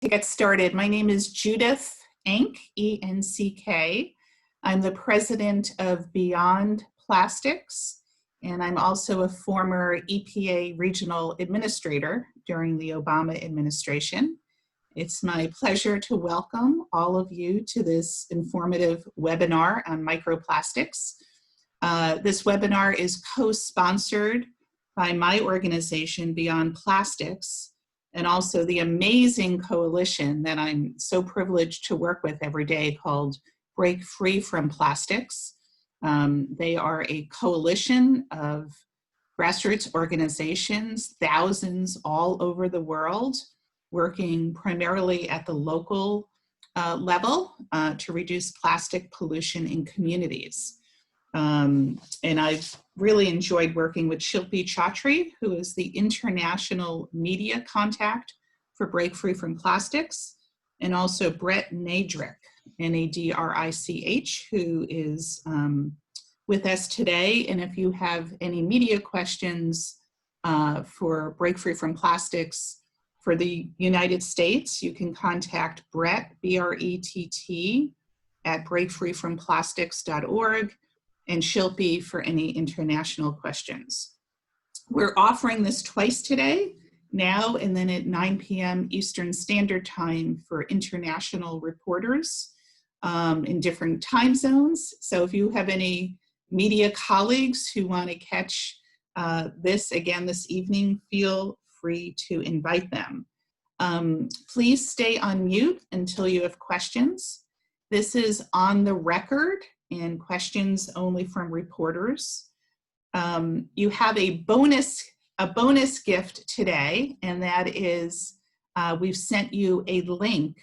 To get started, my name is Judith Enck, E-N-C-K. I'm the president of Beyond Plastics, and I'm also a former EPA Regional Administrator during the Obama administration. It's my pleasure to welcome all of you to this informative webinar on microplastics. This webinar is co-sponsored by my organization, Beyond Plastics, and also the amazing coalition that I'm so privileged to work with every day called Break Free from Plastics. They are a coalition of grassroots organizations, thousands all over the world, working primarily at the local level to reduce plastic pollution in communities. And I've really enjoyed working with Shilpi Chaudhry, who is the international media contact for Break Free from Plastics, and also Brett Nadrich, N-A-D-R-I-C-H, who is with us today. And if you have any media questions for Break Free from Plastics for the United States, you can contact Brett, B-R-E-T-T, at breakfreefromplastics.org. and Shilpi for any international questions. We're offering this twice today, now and then at 9 p.m. Eastern Standard Time for international reporters in different time zones. So if you have any media colleagues who want to catch this again this evening, feel free to invite them. Please stay on mute until you have questions. This is on the record and questions only from reporters. You have a bonus gift today, and that is we've sent you a link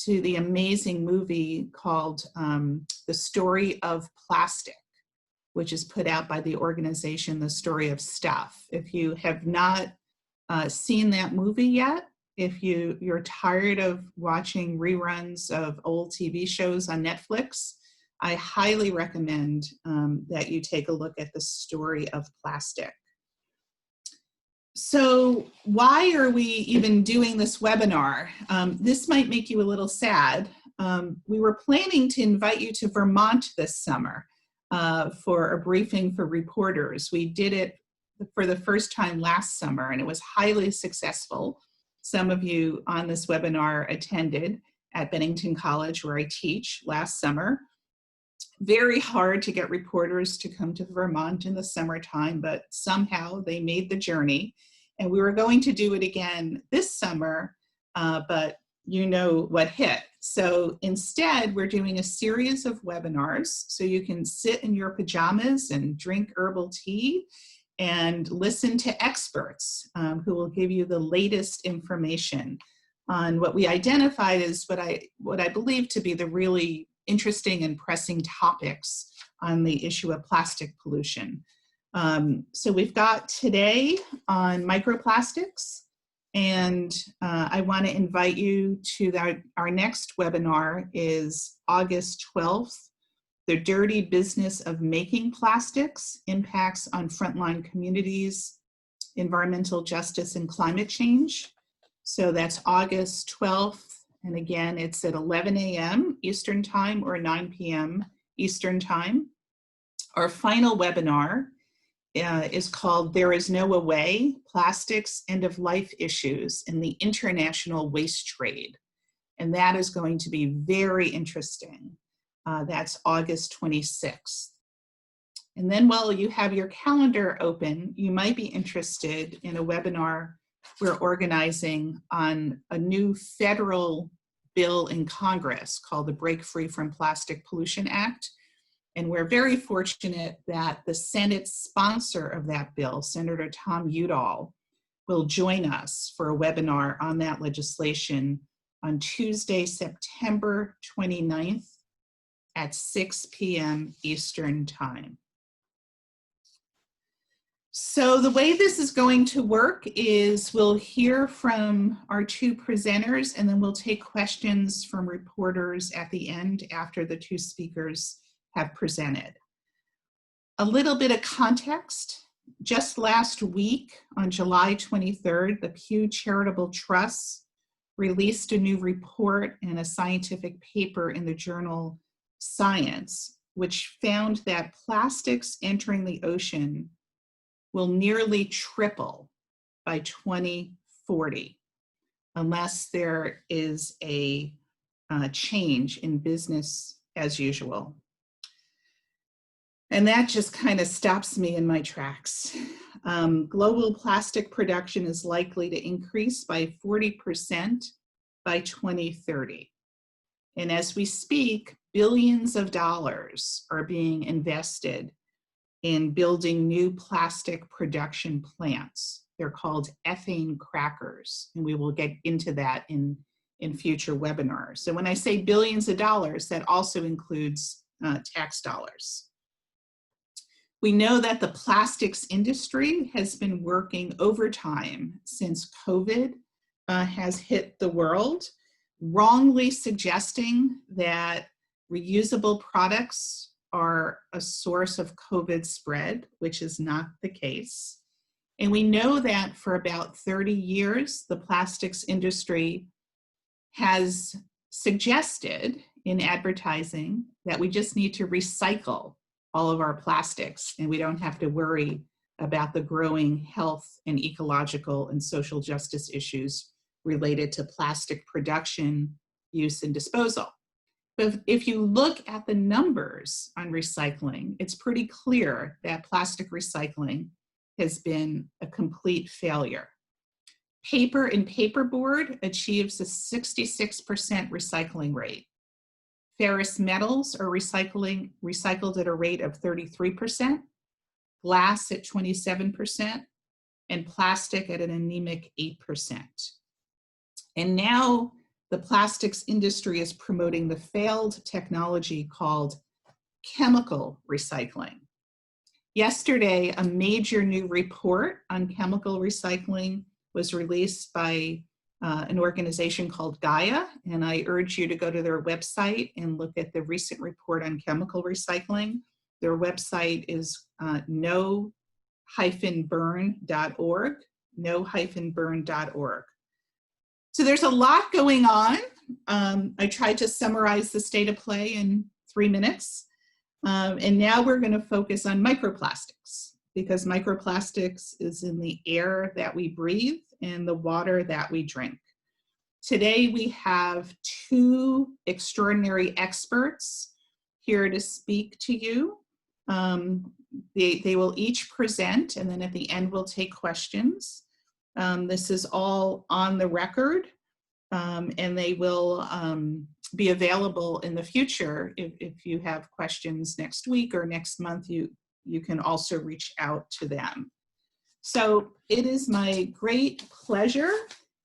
to the amazing movie called The Story of Plastic, which is put out by the organization The Story of Stuff. If you have not seen that movie yet, if you're tired of watching reruns of old TV shows on Netflix, I highly recommend that you take a look at The Story of Plastic. So why are we even doing this webinar? This might make you a little sad. We were planning to invite you to Vermont this summer for a briefing for reporters. We did it for the first time last summer, and it was highly successful. Some of you on this webinar attended at Bennington College, where I teach, last summer. Very hard to get reporters to come to Vermont in the summertime, but somehow they made the journey. And we were going to do it again this summer, but you know what hit. So instead, we're doing a series of webinars so you can sit in your pajamas and drink herbal tea and listen to experts who will give you the latest information on what we identified as what I believe to be the really interesting and pressing topics on the issue of plastic pollution. So we've got today on microplastics, and I want to invite you to our next webinar is August 12th, The Dirty Business of Making Plastics, Impacts on Frontline Communities, Environmental Justice and Climate Change. So that's August 12th. And again, it's at 11 a.m. Eastern Time or 9 p.m. Eastern Time. Our final webinar is called There Is No Way, Plastics End-of-Life Issues in the International Waste Trade. And that is going to be very interesting. That's August 26th. And then while you have your calendar open, you might be interested in a webinar we're organizing on a new federal bill in Congress called the Break Free from Plastic Pollution Act. And we're very fortunate that the Senate sponsor of that bill, Senator Tom Udall, will join us for a webinar on that legislation on Tuesday, September 29th at 6 p.m. Eastern Time. So the way this is going to work is we'll hear from our two presenters, and then we'll take questions from reporters at the end after the two speakers have presented. A little bit of context. Just last week, on July 23rd, the Pew Charitable Trust released a new report and a scientific paper in the journal Science, which found that plastics entering the ocean will nearly triple by 2040, unless there is a change in business as usual. And that just kind of stops me in my tracks. Global plastic production is likely to increase by 40% by 2030. And as we speak, billions of dollars are being invested in building new plastic production plants. They're called ethane crackers, and we will get into that in future webinars. So when I say billions of dollars, that also includes tax dollars. We know that the plastics industry has been working overtime since COVID has hit the world, wrongly suggesting that reusable products are a source of COVID spread, which is not the case. And we know that for about 30 years, the plastics industry has suggested in advertising that we just need to recycle all of our plastics and we don't have to worry about the growing health and ecological and social justice issues related to plastic production, use, and disposal. But if you look at the numbers on recycling, it's pretty clear that plastic recycling has been a complete failure. Paper and paperboard achieves a 66% recycling rate. Ferrous metals are recycled at a rate of 33%, glass at 27%, and plastic at an anemic 8%. And now the plastics industry is promoting the failed technology called chemical recycling. Yesterday, a major new report on chemical recycling was released by an organization called Gaia, and I urge you to go to their website and look at the recent report on chemical recycling. Their website is no-burn.org, no-burn.org. So there's a lot going on. I tried to summarize the state of play in 3 minutes. And now we're going to focus on microplastics, because microplastics is in the air that we breathe and the water that we drink. Today we have 2 extraordinary experts here to speak to you. They will each present, and then at the end we'll take questions. This is all on the record, and they will be available in the future. If you have questions next week or next month, you can also reach out to them. So it is my great pleasure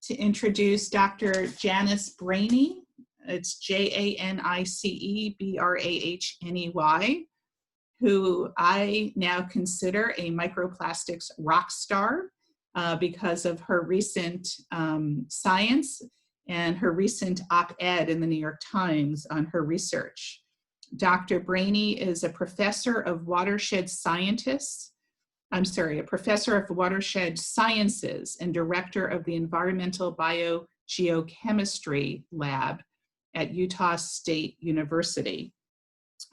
to introduce Dr. Janice Brahney. It's Janice, who I now consider a microplastics rock star because of her recent science and her recent op-ed in the New York Times on her research. Dr. Brahney is a professor of Watershed Sciences and director of the Environmental Biogeochemistry Lab at Utah State University.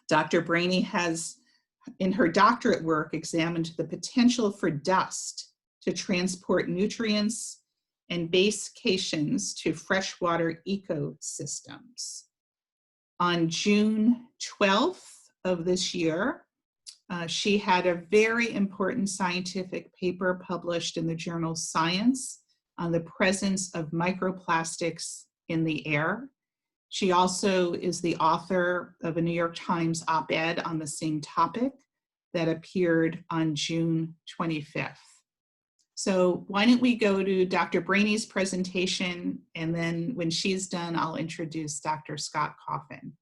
Dr. Brahney has, in her doctorate work, examined the potential for dust to transport nutrients and base cations to freshwater ecosystems. On June 12th of this year, she had a very important scientific paper published in the journal Science on the presence of microplastics in the air. She also is the author of a New York Times op-ed on the same topic that appeared on June 25th. So why don't we go to Dr. Brahney's presentation, and then when she's done, I'll introduce Dr. Scott Coffin.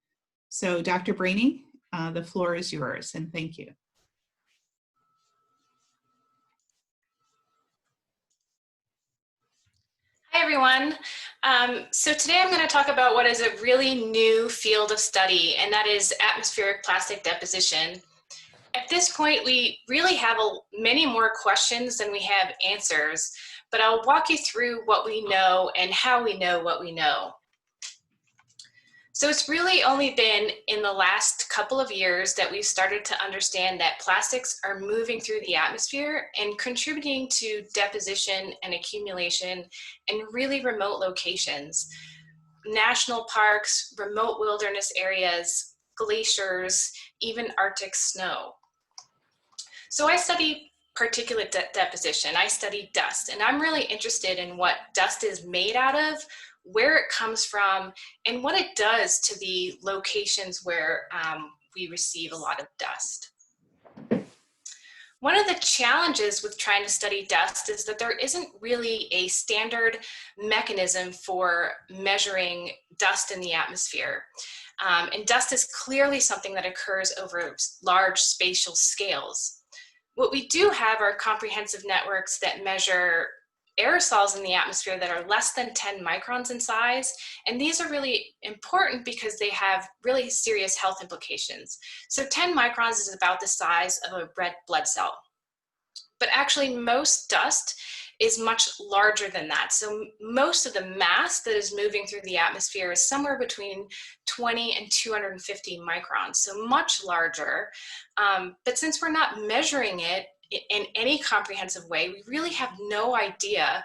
So Dr. Brahney, the floor is yours, and thank you. Hi, everyone. So today I'm going to talk about what is a really new field of study, and that is atmospheric plastic deposition. At this point, we really have many more questions than we have answers, but I'll walk you through what we know and how we know what we know. So it's really only been in the last couple of years that we've started to understand that plastics are moving through the atmosphere and contributing to deposition and accumulation in really remote locations. National parks, remote wilderness areas, glaciers, even Arctic snow. So I study particulate deposition, I study dust, and I'm really interested in what dust is made out of, where it comes from, and what it does to the locations where we receive a lot of dust. One of the challenges with trying to study dust is that there isn't really a standard mechanism for measuring dust in the atmosphere. And dust is clearly something that occurs over large spatial scales. What we do have are comprehensive networks that measure aerosols in the atmosphere that are less than 10 microns in size. And these are really important because they have really serious health implications. So 10 microns is about the size of a red blood cell. But actually most dust is much larger than that. So most of the mass that is moving through the atmosphere is somewhere between 20 and 250 microns, so much larger. But since we're not measuring it in any comprehensive way, we really have no idea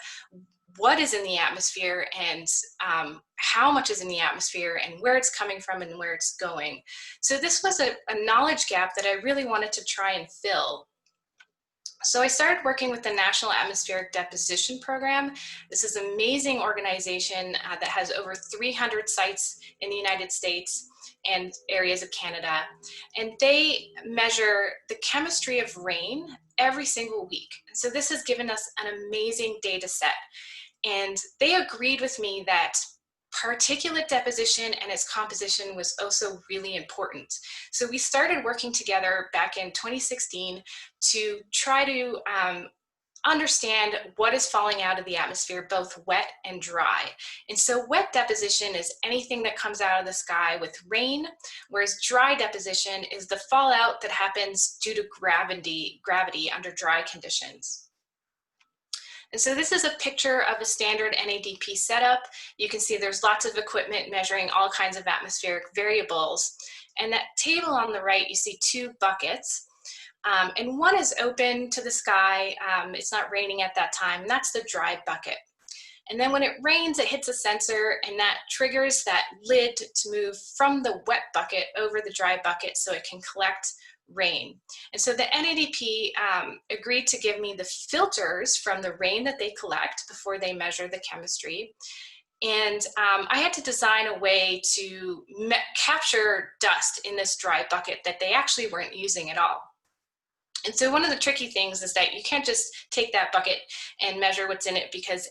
what is in the atmosphere and how much is in the atmosphere and where it's coming from and where it's going. So this was a knowledge gap that I really wanted to try and fill. So I started working with the National Atmospheric Deposition Program. This is an amazing organization that has over 300 sites in the United States and areas of Canada. And they measure the chemistry of rain every single week. So this has given us an amazing data set. And they agreed with me that particulate deposition and its composition was also really important. So we started working together back in 2016 to try to understand what is falling out of the atmosphere, both wet and dry. And so wet deposition is anything that comes out of the sky with rain, whereas dry deposition is the fallout that happens due to gravity under dry conditions. And so this is a picture of a standard NADP setup. You can see there's lots of equipment measuring all kinds of atmospheric variables. And that table on the right, you see two buckets. And one is open to the sky. It's not raining at that time. And that's the dry bucket. And then when it rains, it hits a sensor and that triggers that lid to move from the wet bucket over the dry bucket so it can collect rain. And so the NADP agreed to give me the filters from the rain that they collect before they measure the chemistry. And I had to design a way to capture dust in this dry bucket that they actually weren't using at all. And so one of the tricky things is that you can't just take that bucket and measure what's in it, because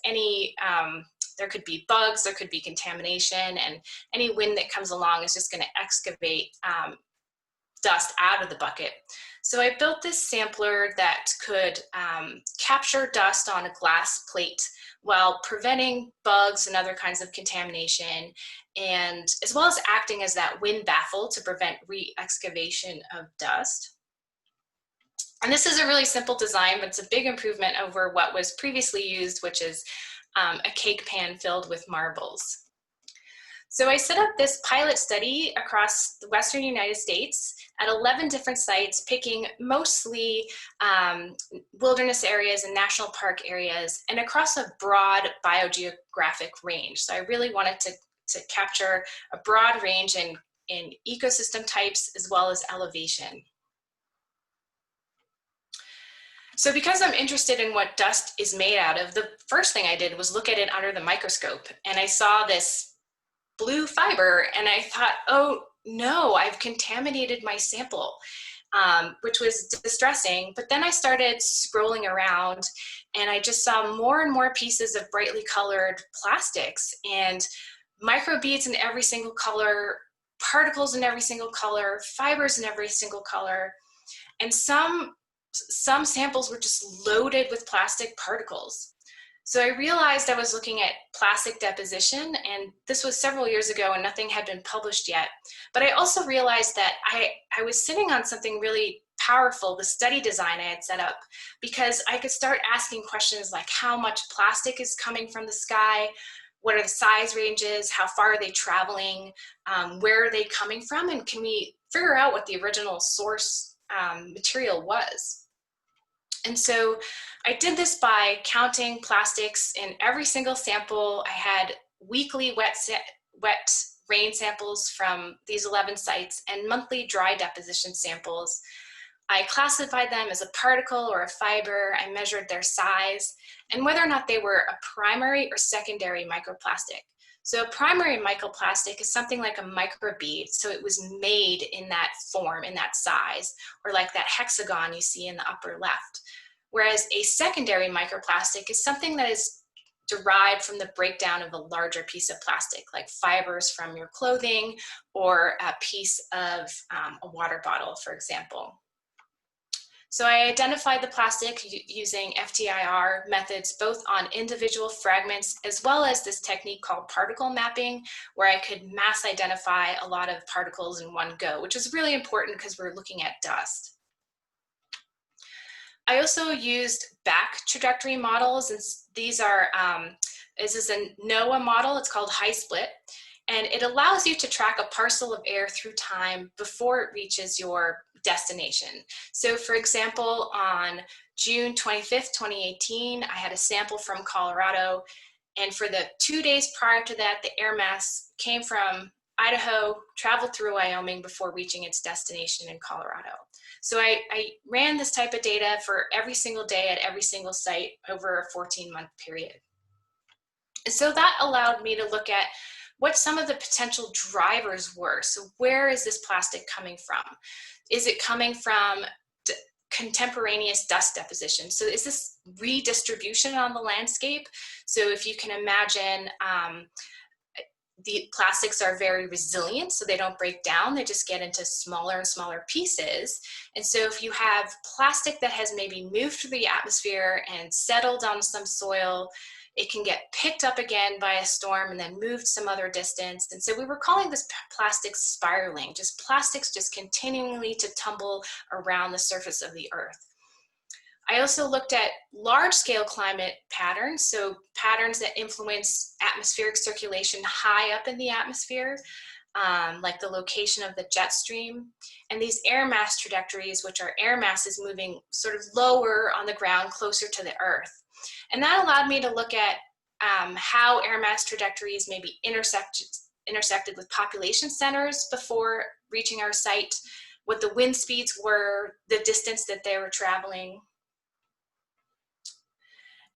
there could be bugs, there could be contamination, and any wind that comes along is just going to excavate dust out of the bucket. So I built this sampler that could capture dust on a glass plate while preventing bugs and other kinds of contamination, and as well as acting as that wind baffle to prevent re-excavation of dust. And this is a really simple design, but it's a big improvement over what was previously used, which is a cake pan filled with marbles. So I set up this pilot study across the Western United States at 11 different sites, picking mostly wilderness areas and national park areas, and across a broad biogeographic range. So I really wanted to capture a broad range in ecosystem types as well as elevation. So because I'm interested in what dust is made out of, the first thing I did was look at it under the microscope, and I saw this blue fiber, and I thought, oh no, I've contaminated my sample, which was distressing. But then I started scrolling around, and I just saw more and more pieces of brightly colored plastics and microbeads in every single color, particles in every single color, fibers in every single color, and some samples were just loaded with plastic particles. So I realized I was looking at plastic deposition, and this was several years ago and nothing had been published yet. But I also realized that I was sitting on something really powerful, the study design I had set up, because I could start asking questions like how much plastic is coming from the sky, what are the size ranges, how far are they traveling, where are they coming from, and can we figure out what the original source material was. And so I did this by counting plastics in every single sample. I had weekly wet rain samples from these 11 sites and monthly dry deposition samples. I classified them as a particle or a fiber. I measured their size and whether or not they were a primary or secondary microplastic. So a primary microplastic is something like a microbead. So it was made in that form, in that size, or like that hexagon you see in the upper left. Whereas a secondary microplastic is something that is derived from the breakdown of a larger piece of plastic, like fibers from your clothing or a piece of a water bottle, for example. So I identified the plastic using FTIR methods, both on individual fragments, as well as this technique called particle mapping, where I could mass identify a lot of particles in one go, which is really important because we're looking at dust. I also used back trajectory models, and these are, this is a NOAA model, it's called High Split, and it allows you to track a parcel of air through time before it reaches your destination. So for example, on June 25th, 2018, I had a sample from Colorado, and for the 2 days prior to that, the air mass came from Idaho, traveled through Wyoming before reaching its destination in Colorado. So I ran this type of data for every single day at every single site over a 14-month period. And so that allowed me to look at what some of the potential drivers were. So where is this plastic coming from? Is it coming from contemporaneous dust deposition? So is this redistribution on the landscape? So if you can imagine, the plastics are very resilient, so they don't break down, they just get into smaller and smaller pieces. And so if you have plastic that has maybe moved through the atmosphere and settled on some soil, it can get picked up again by a storm and then moved some other distance. And so we were calling this plastic spiraling, just plastics just continually to tumble around the surface of the earth. I also looked at large-scale climate patterns, so patterns that influence atmospheric circulation high up in the atmosphere, like the location of the jet stream, and these air mass trajectories, which are air masses moving sort of lower on the ground, closer to the earth. And that allowed me to look at how air mass trajectories may be intersected with population centers before reaching our site, what the wind speeds were, the distance that they were traveling.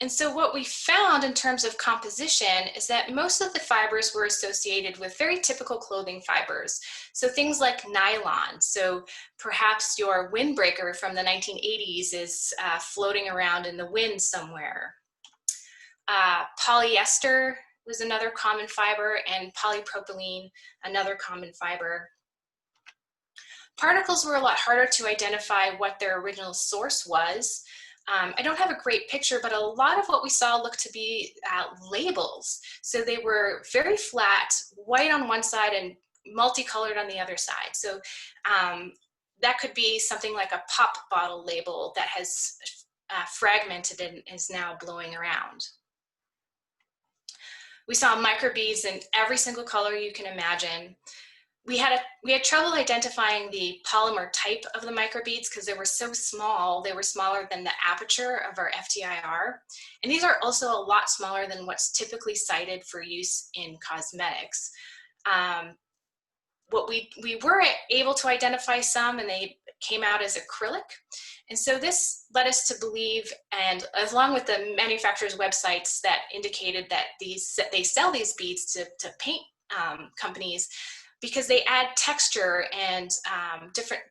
And so what we found in terms of composition is that most of the fibers were associated with very typical clothing fibers. So things like nylon. So perhaps your windbreaker from the 1980s is floating around in the wind somewhere. Polyester was another common fiber, and polypropylene, another common fiber. Particles were a lot harder to identify what their original source was. I don't have a great picture, but a lot of what we saw looked to be labels. So they were very flat, white on one side and multicolored on the other side. So that could be something like a pop bottle label that has fragmented and is now blowing around. We saw microbeads in every single color you can imagine. We had trouble identifying the polymer type of the microbeads because they were so small. They were smaller than the aperture of our FTIR. And these are also a lot smaller than what's typically cited for use in cosmetics. What we were able to identify some, and they came out as acrylic. And so this led us to believe, and along with the manufacturers' websites that indicated that they sell these beads to paint companies, because they add texture and different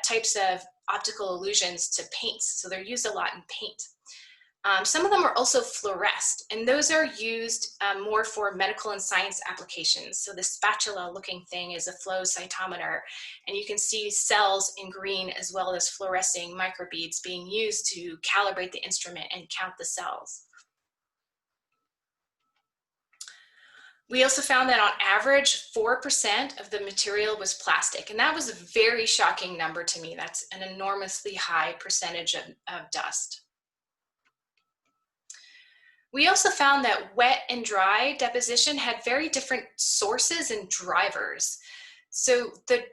types of optical illusions to paints. So they're used a lot in paint. Some of them are also fluoresced, and those are used more for medical and science applications. So the spatula looking thing is a flow cytometer, and you can see cells in green as well as fluorescing microbeads being used to calibrate the instrument and count the cells. We also found that on average, 4% of the material was plastic, and that was a very shocking number to me. That's an enormously high percentage of dust. We also found that wet and dry deposition had very different sources and drivers. So the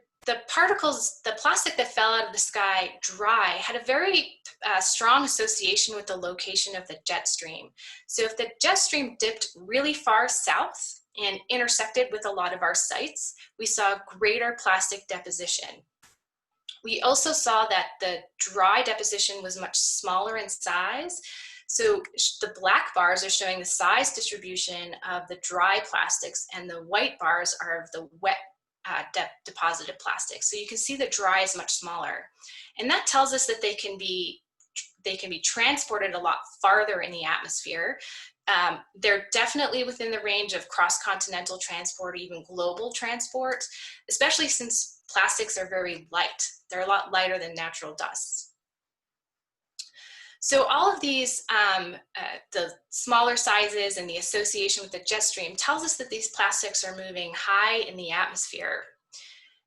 particles, the plastic that fell out of the sky dry had a very strong association with the location of the jet stream. So if the jet stream dipped really far south and intersected with a lot of our sites, we saw greater plastic deposition. We also saw that the dry deposition was much smaller in size. So the black bars are showing the size distribution of the dry plastics, and the white bars are of the wet deposited plastics. So you can see the dry is much smaller. And that tells us that they can be transported a lot farther in the atmosphere. They're definitely within the range of cross-continental transport or even global transport, especially since plastics are very light. They're a lot lighter than natural dusts. So all of these, the smaller sizes and the association with the jet stream tells us that these plastics are moving high in the atmosphere.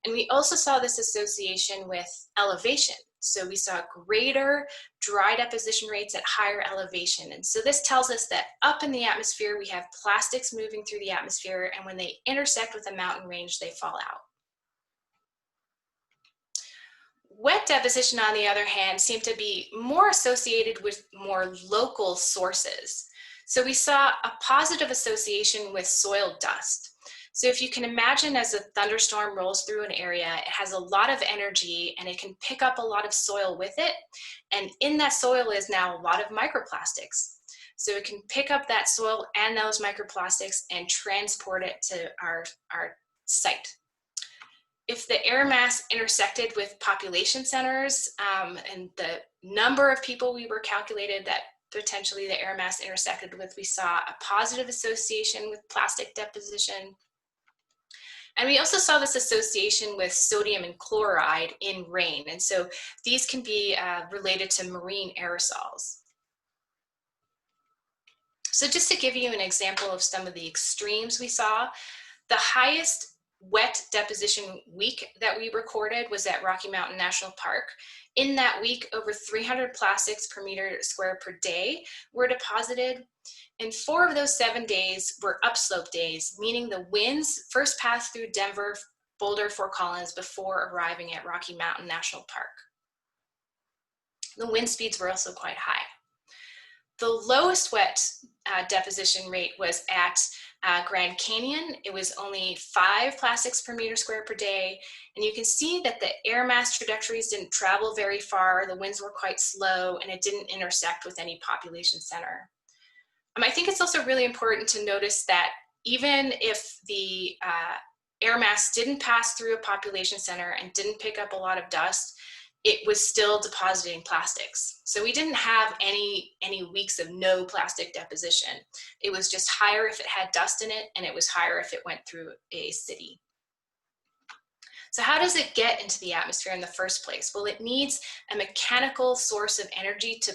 And we also saw this association with elevation. So we saw greater dry deposition rates at higher elevation. And so this tells us that up in the atmosphere, we have plastics moving through the atmosphere, and when they intersect with a mountain range, they fall out. Wet deposition, on the other hand, seemed to be more associated with more local sources. So we saw a positive association with soil dust. So if you can imagine, as a thunderstorm rolls through an area, it has a lot of energy and it can pick up a lot of soil with it. And in that soil is now a lot of microplastics. So it can pick up that soil and those microplastics and transport it to our site. If the air mass intersected with population centers, and the number of people we were calculated that potentially the air mass intersected with, we saw a positive association with plastic deposition. And we also saw this association with sodium and chloride in rain. And so these can be related to marine aerosols. So just to give you an example of some of the extremes we saw, the highest wet deposition week that we recorded was at Rocky Mountain National Park. In that week, over 300 plastics per meter square per day were deposited. And 4 of those 7 days were upslope days, meaning the winds first passed through Denver, Boulder, Fort Collins before arriving at Rocky Mountain National Park. The wind speeds were also quite high. The lowest wet deposition rate was at Grand Canyon. It was only 5 plastics per meter square per day. And you can see that the air mass trajectories didn't travel very far. The winds were quite slow, and it didn't intersect with any population center. I think it's also really important to notice that even if the air mass didn't pass through a population center and didn't pick up a lot of dust, it was still depositing plastics. So we didn't have any weeks of no plastic deposition. It was just higher if it had dust in it, and it was higher if it went through a city. So how does it get into the atmosphere in the first place? Well, it needs a mechanical source of energy to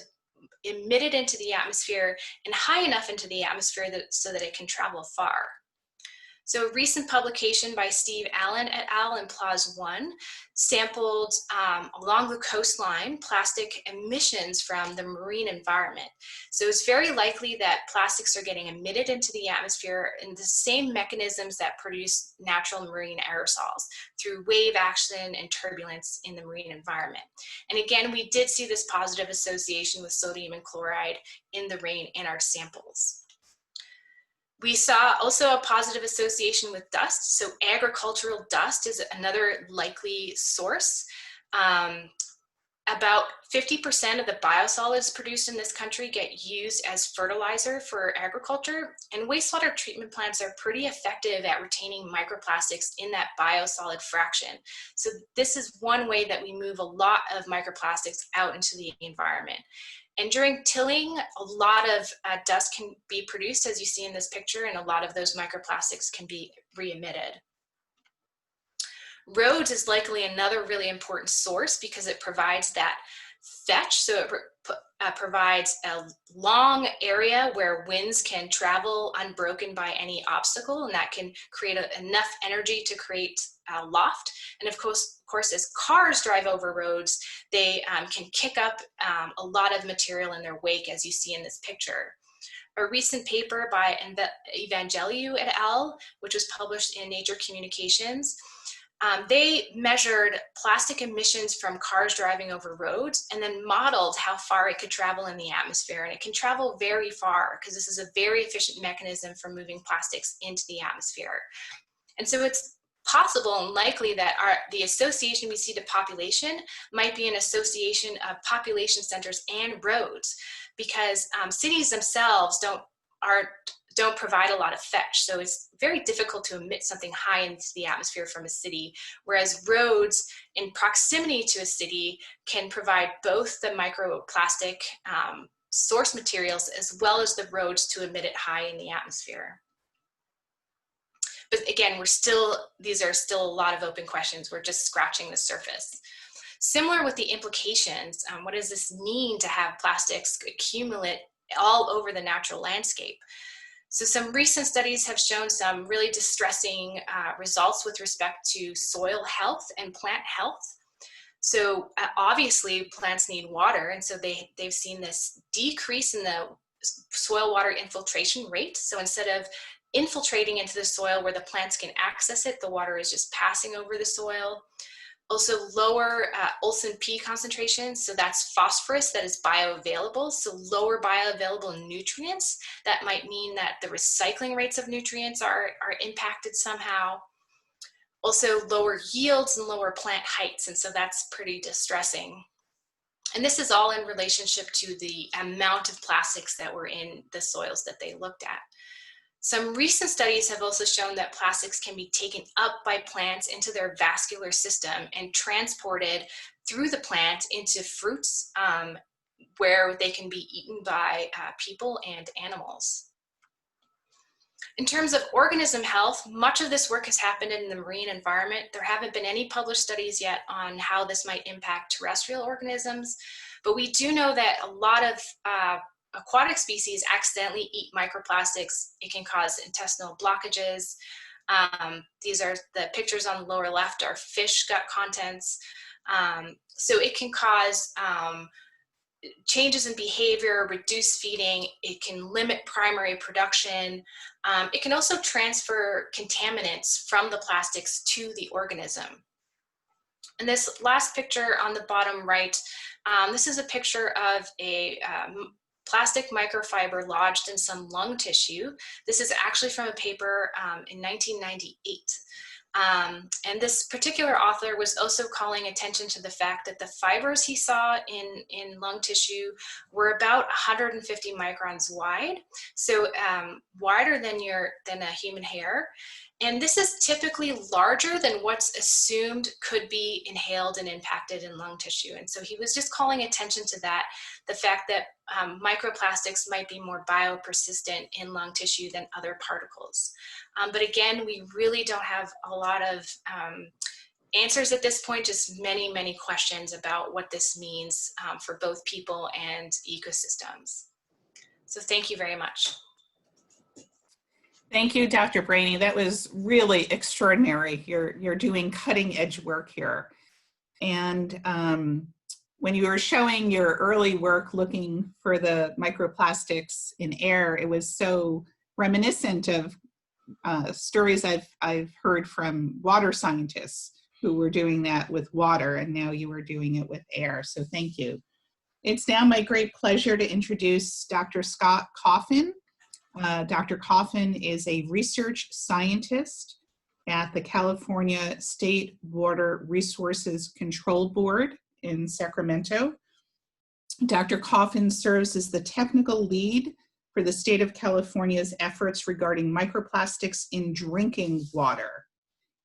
emit it into the atmosphere and high enough into the atmosphere so that it can travel far. So a recent publication by Steve Allen et al. In PLAS 1 sampled along the coastline plastic emissions from the marine environment. So it's very likely that plastics are getting emitted into the atmosphere in the same mechanisms that produce natural marine aerosols, through wave action and turbulence in the marine environment. And again, we did see this positive association with sodium and chloride in the rain in our samples. We saw also a positive association with dust. So agricultural dust is another likely source. About 50% of the biosolids produced in this country get used as fertilizer for agriculture, and wastewater treatment plants are pretty effective at retaining microplastics in that biosolid fraction. So this is one way that we move a lot of microplastics out into the environment. And during tilling, a lot of dust can be produced, as you see in this picture, and a lot of those microplastics can be re-emitted. Roads is likely another really important source because it provides that fetch. So it provides a long area where winds can travel unbroken by any obstacle, and that can create enough energy to create a loft. And of course, as cars drive over roads, they can kick up a lot of material in their wake, as you see in this picture. A recent paper by Evangeliou et al., which was published in Nature Communications, they measured plastic emissions from cars driving over roads and then modeled how far it could travel in the atmosphere. And it can travel very far because this is a very efficient mechanism for moving plastics into the atmosphere. And so it's possible and likely that the association we see to population might be an association of population centers and roads, because cities themselves don't provide a lot of fetch. So it's very difficult to emit something high into the atmosphere from a city, whereas roads in proximity to a city can provide both the microplastic source materials as well as the roads to emit it high in the atmosphere. But again, these are still a lot of open questions. We're just scratching the surface. Similar with the implications, what does this mean to have plastics accumulate all over the natural landscape? So some recent studies have shown some really distressing results with respect to soil health and plant health. So obviously plants need water, and so they've seen this decrease in the soil water infiltration rate. So instead of infiltrating into the soil where the plants can access it, the water is just passing over the soil. Also lower Olsen P concentrations, so that's phosphorus that is bioavailable, so lower bioavailable nutrients. That might mean that the recycling rates of nutrients are impacted somehow. Also lower yields and lower plant heights, and so that's pretty distressing. And this is all in relationship to the amount of plastics that were in the soils that they looked at. Some recent studies have also shown that plastics can be taken up by plants into their vascular system and transported through the plant into fruits where they can be eaten by people and animals. In terms of organism health, much of this work has happened in the marine environment. There haven't been any published studies yet on how this might impact terrestrial organisms, but we do know that a lot of aquatic species accidentally eat microplastics. It can cause intestinal blockages. These are the pictures on the lower left are fish gut contents. So it can cause changes in behavior, reduce feeding. It can limit primary production. It can also transfer contaminants from the plastics to the organism. And this last picture on the bottom right, this is a picture of a plastic microfiber lodged in some lung tissue. This is actually from a paper in 1998. And this particular author was also calling attention to the fact that the fibers he saw in lung tissue were about 150 microns wide, so wider than a human hair. And this is typically larger than what's assumed could be inhaled and impacted in lung tissue. And so he was just calling attention to that, the fact that microplastics might be more biopersistent in lung tissue than other particles. But again, we really don't have a lot of answers at this point, just many, many questions about what this means for both people and ecosystems. So thank you very much. Thank you, Dr. Brahney. That was really extraordinary. You're doing cutting edge work here. And when you were showing your early work looking for the microplastics in air, it was so reminiscent of stories I've heard from water scientists who were doing that with water, and now you were doing it with air. So thank you. It's now my great pleasure to introduce Dr. Scott Coffin. Dr. Coffin is a research scientist at the California State Water Resources Control Board in Sacramento. Dr. Coffin serves as the technical lead for the state of California's efforts regarding microplastics in drinking water.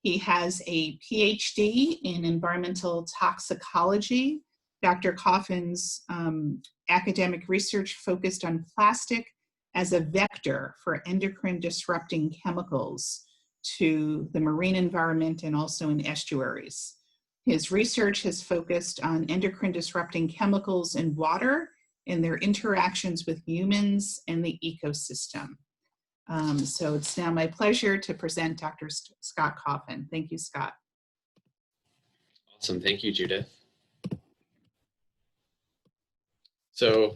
He has a Ph.D. in environmental toxicology. Dr. Coffin's academic research focused on plastic as a vector for endocrine disrupting chemicals to the marine environment and also in estuaries. His research has focused on endocrine disrupting chemicals in water and their interactions with humans and the ecosystem. So it's now my pleasure to present Dr. Scott Coffin. Thank you, Scott. Awesome, thank you, Judith. So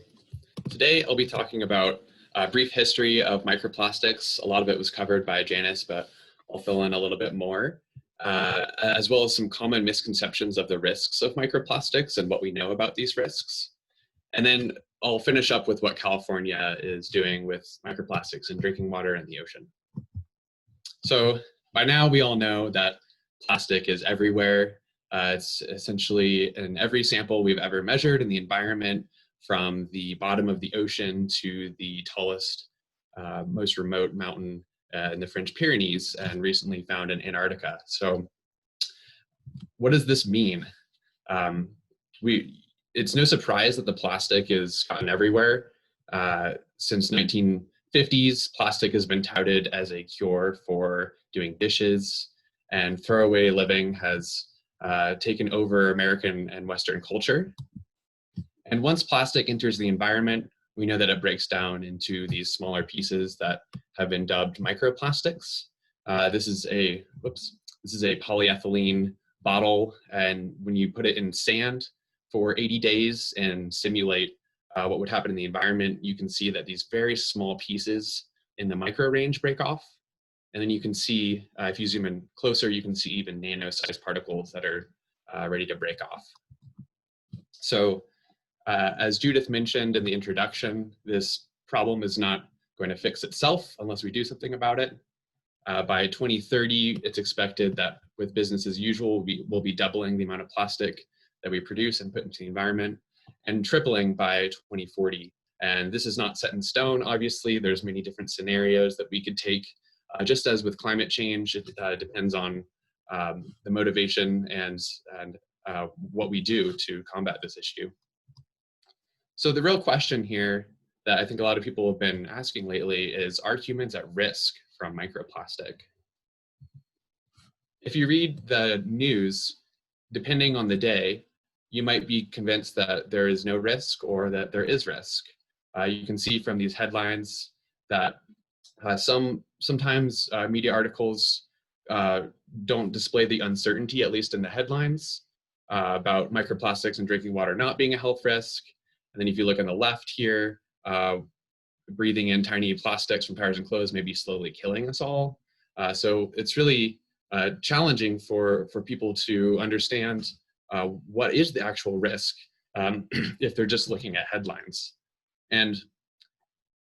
today I'll be talking about a brief history of microplastics. A lot of it was covered by Janice, but I'll fill in a little bit more, as well as some common misconceptions of the risks of microplastics and what we know about these risks. And then I'll finish up with what California is doing with microplastics in drinking water and the ocean. So by now we all know that plastic is everywhere. It's essentially in every sample we've ever measured in the environment, from the bottom of the ocean to the tallest, most remote mountain in the French Pyrenees, and recently found in Antarctica. So what does this mean? It's no surprise that the plastic is gotten everywhere. Since 1950s, plastic has been touted as a cure for doing dishes, and throwaway living has taken over American and Western culture. And once plastic enters the environment, we know that it breaks down into these smaller pieces that have been dubbed microplastics. This is a polyethylene bottle, and when you put it in sand for 80 days and simulate what would happen in the environment, you can see that these very small pieces in the micro range break off. And then you can see, if you zoom in closer, you can see even nano-sized particles that are ready to break off. So as Judith mentioned in the introduction, this problem is not going to fix itself unless we do something about it. By 2030, it's expected that with business as usual, we'll be doubling the amount of plastic that we produce and put into the environment, and tripling by 2040. And this is not set in stone, obviously. There's many different scenarios that we could take. Just as with climate change, it depends on the motivation and what we do to combat this issue. So the real question here that I think a lot of people have been asking lately is, are humans at risk from microplastic? If you read the news, depending on the day, you might be convinced that there is no risk or that there is risk. You can see from these headlines that sometimes media articles don't display the uncertainty, at least in the headlines, about microplastics in drinking water not being a health risk. And then if you look on the left here, breathing in tiny plastics from tires and clothes may be slowly killing us all. So it's really challenging for people to understand what is the actual risk if they're just looking at headlines. And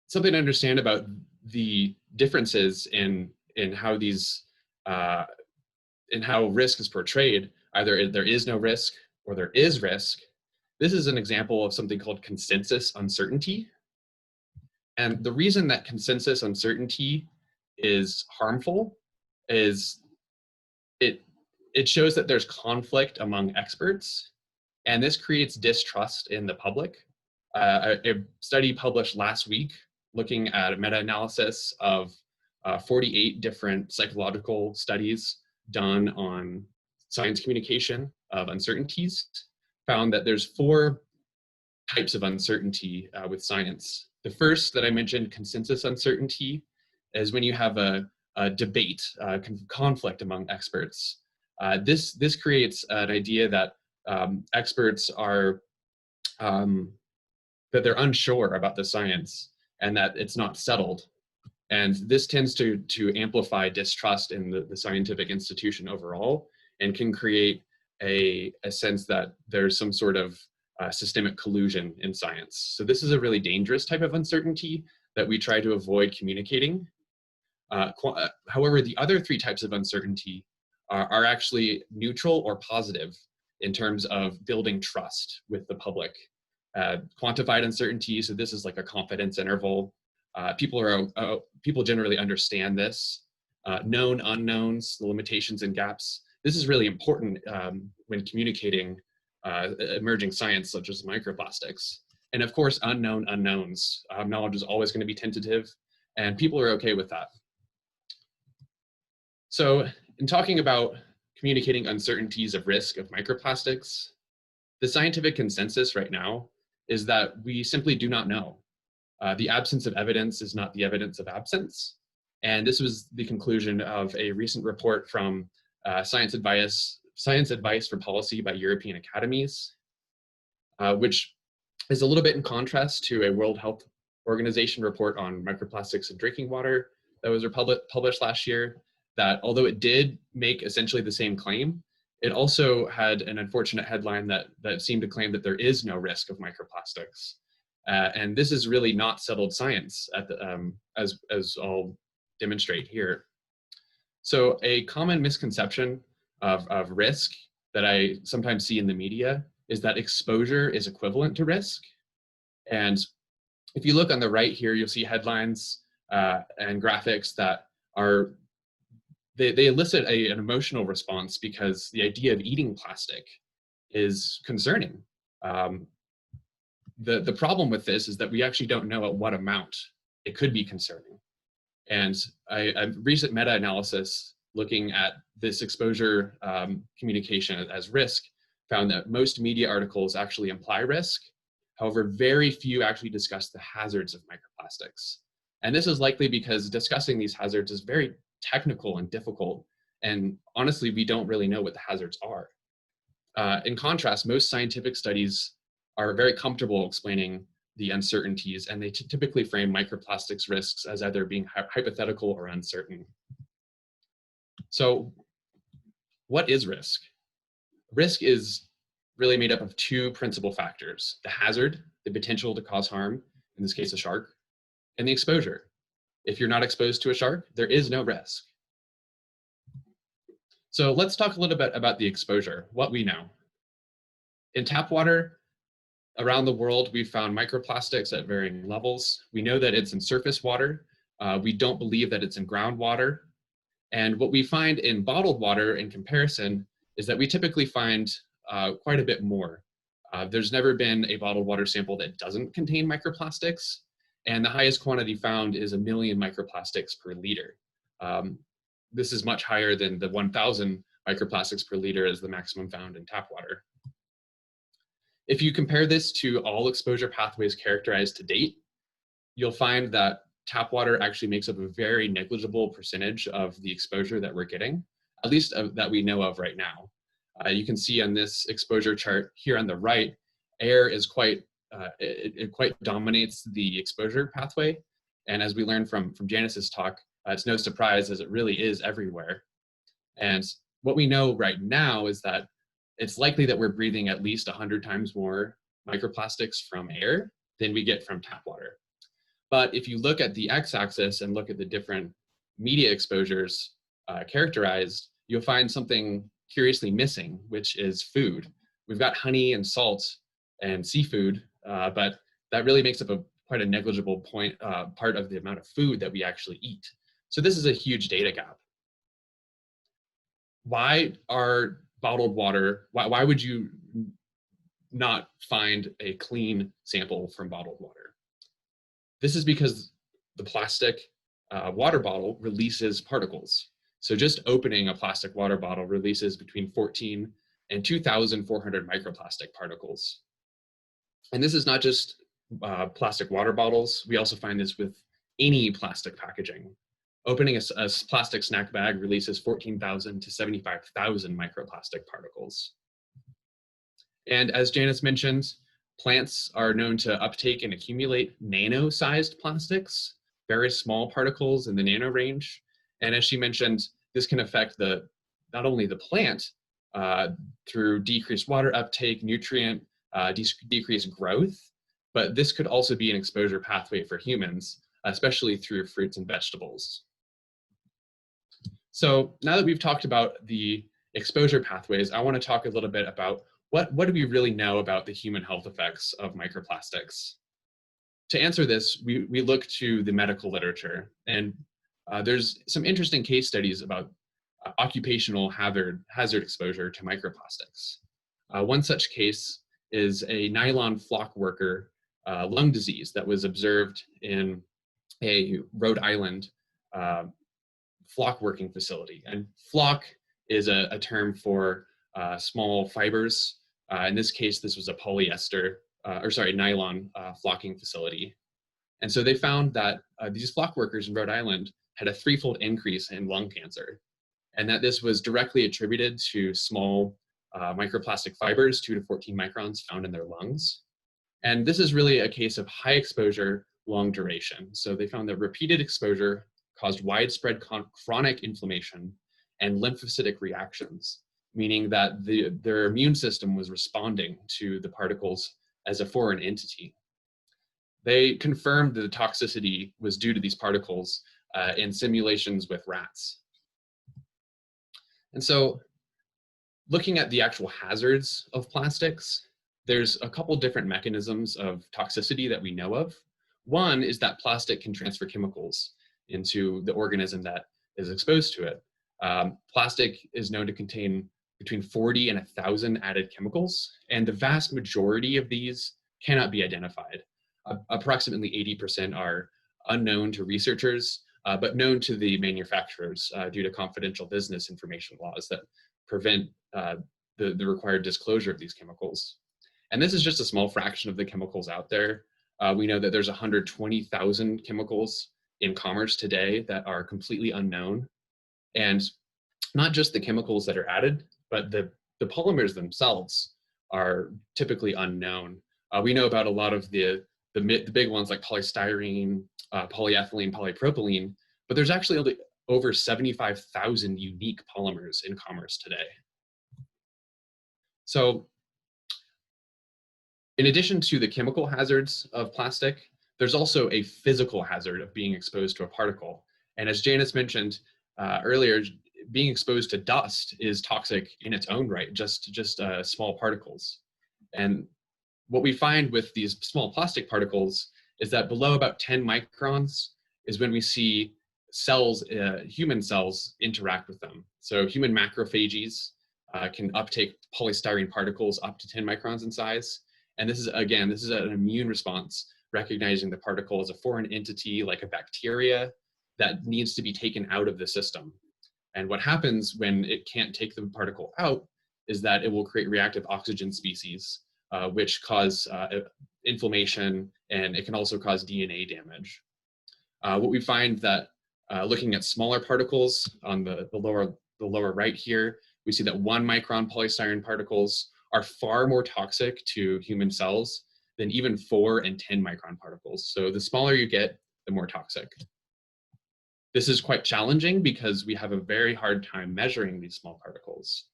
something to understand about the differences in how these in how risk is portrayed, either there is no risk or there is risk. This is an example of something called consensus uncertainty. And the reason that consensus uncertainty is harmful is it shows that there's conflict among experts, and this creates distrust in the public. A study published last week looking at a meta-analysis of 48 different psychological studies done on science communication of uncertainties found that there's 4 types of uncertainty with science. The first that I mentioned, consensus uncertainty, is when you have a debate, conflict among experts. This creates an idea that experts are, that they're unsure about the science and that it's not settled. And this tends to amplify distrust in the scientific institution overall, and can create a sense that there's some sort of systemic collusion in science. So this is a really dangerous type of uncertainty that we try to avoid communicating. However, the other 3 types of uncertainty are actually neutral or positive in terms of building trust with the public. Quantified uncertainty, so this is like a confidence interval. People generally understand this. Known unknowns, the limitations and gaps. This is really important when communicating emerging science such as microplastics. And of course, unknown unknowns. Knowledge is always going to be tentative, and people are okay with that. So in talking about communicating uncertainties of risk of microplastics, the scientific consensus right now is that we simply do not know. The absence of evidence is not the evidence of absence. And this was the conclusion of a recent report from Science Advice for Policy by European Academies, which is a little bit in contrast to a World Health Organization report on microplastics in drinking water that was published last year, that although it did make essentially the same claim, it also had an unfortunate headline that seemed to claim that there is no risk of microplastics. And this is really not settled science, as I'll demonstrate here. So a common misconception of risk that I sometimes see in the media is that exposure is equivalent to risk. And if you look on the right here, you'll see headlines and graphics that are, they elicit an emotional response because the idea of eating plastic is concerning. The problem with this is that we actually don't know at what amount it could be concerning. And a recent meta-analysis looking at this exposure communication as risk found that most media articles actually imply risk. However, very few actually discuss the hazards of microplastics. And this is likely because discussing these hazards is very technical and difficult. And honestly, we don't really know what the hazards are. In contrast, most scientific studies are very comfortable explaining the uncertainties, and they typically frame microplastics risks as either being hypothetical or uncertain. So what is risk? Risk is really made up of two principal factors: the hazard, the potential to cause harm, in this case a shark, and the exposure. If you're not exposed to a shark, there is no risk. So let's talk a little bit about the exposure, what we know. In tap water around the world, we've found microplastics at varying levels. We know that it's in surface water. We don't believe that it's in groundwater. And what we find in bottled water in comparison is that we typically find quite a bit more. There's never been a bottled water sample that doesn't contain microplastics. And the highest quantity found is 1 million microplastics per liter. This is much higher than the 1,000 microplastics per liter as the maximum found in tap water. If you compare this to all exposure pathways characterized to date, you'll find that tap water actually makes up a very negligible percentage of the exposure that we're getting, at least that we know of right now. You can see on this exposure chart here on the right, air is quite, it quite dominates the exposure pathway. And as we learned from Janice's talk, it's no surprise as it really is everywhere. And what we know right now is that it's likely that we're breathing at least 100 times more microplastics from air than we get from tap water. But if you look at the x-axis and look at the different media exposures characterized, you'll find something curiously missing, which is food. We've got honey and salt and seafood, but that really makes up quite a negligible part of the amount of food that we actually eat. So this is a huge data gap. Why are bottled water, why would you not find a clean sample from bottled water? This is because the plastic water bottle releases particles. So just opening a plastic water bottle releases between 14 and 2,400 microplastic particles. And this is not just plastic water bottles. We also find this with any plastic packaging. Opening a plastic snack bag releases 14,000 to 75,000 microplastic particles. And as Janice mentioned, plants are known to uptake and accumulate nano-sized plastics, very small particles in the nano range. And as she mentioned, this can affect not only the plant through decreased water uptake, nutrient, decreased growth, but this could also be an exposure pathway for humans, especially through fruits and vegetables. So now that we've talked about the exposure pathways, I want to talk a little bit about what do we really know about the human health effects of microplastics. To answer this, we look to the medical literature, and there's some interesting case studies about occupational hazard exposure to microplastics. One such case is a nylon flock worker lung disease that was observed in a Rhode Island flock working facility. And flock is a term for small fibers. In this case, this was a polyester nylon flocking facility. And so they found that these flock workers in Rhode Island had a threefold increase in lung cancer, and that this was directly attributed to small microplastic fibers, 2 to 14 microns, found in their lungs. And this is really a case of high exposure, long duration. So they found that repeated exposure caused widespread chronic inflammation and lymphocytic reactions, meaning that their immune system was responding to the particles as a foreign entity. They confirmed that the toxicity was due to these particles in simulations with rats. And so, looking at the actual hazards of plastics, there's a couple different mechanisms of toxicity that we know of. One is that plastic can transfer chemicals into the organism that is exposed to it. Plastic is known to contain between 40 and 1,000 added chemicals, and the vast majority of these cannot be identified. Approximately 80% are unknown to researchers, but known to the manufacturers due to confidential business information laws that prevent the required disclosure of these chemicals. And this is just a small fraction of the chemicals out there. We know that there's 120,000 chemicals in commerce today that are completely unknown. And not just the chemicals that are added, but the polymers themselves are typically unknown. We know about a lot of the big ones like polystyrene, polyethylene, polypropylene, but there's actually only over 75,000 unique polymers in commerce today. So in addition to the chemical hazards of plastic, there's also a physical hazard of being exposed to a particle. And as Janice mentioned earlier, being exposed to dust is toxic in its own right, just small particles. And what we find with these small plastic particles is that below about 10 microns is when we see cells, human cells, interact with them. So human macrophages can uptake polystyrene particles up to 10 microns in size. And this is an immune response, recognizing the particle as a foreign entity like a bacteria that needs to be taken out of the system. And what happens when it can't take the particle out is that it will create reactive oxygen species, which cause inflammation, and it can also cause DNA damage. What we find that looking at smaller particles on the lower right here, we see that 1 micron polystyrene particles are far more toxic to human cells than even 4 and 10 micron particles. So the smaller you get, the more toxic. This is quite challenging because we have a very hard time measuring these small particles.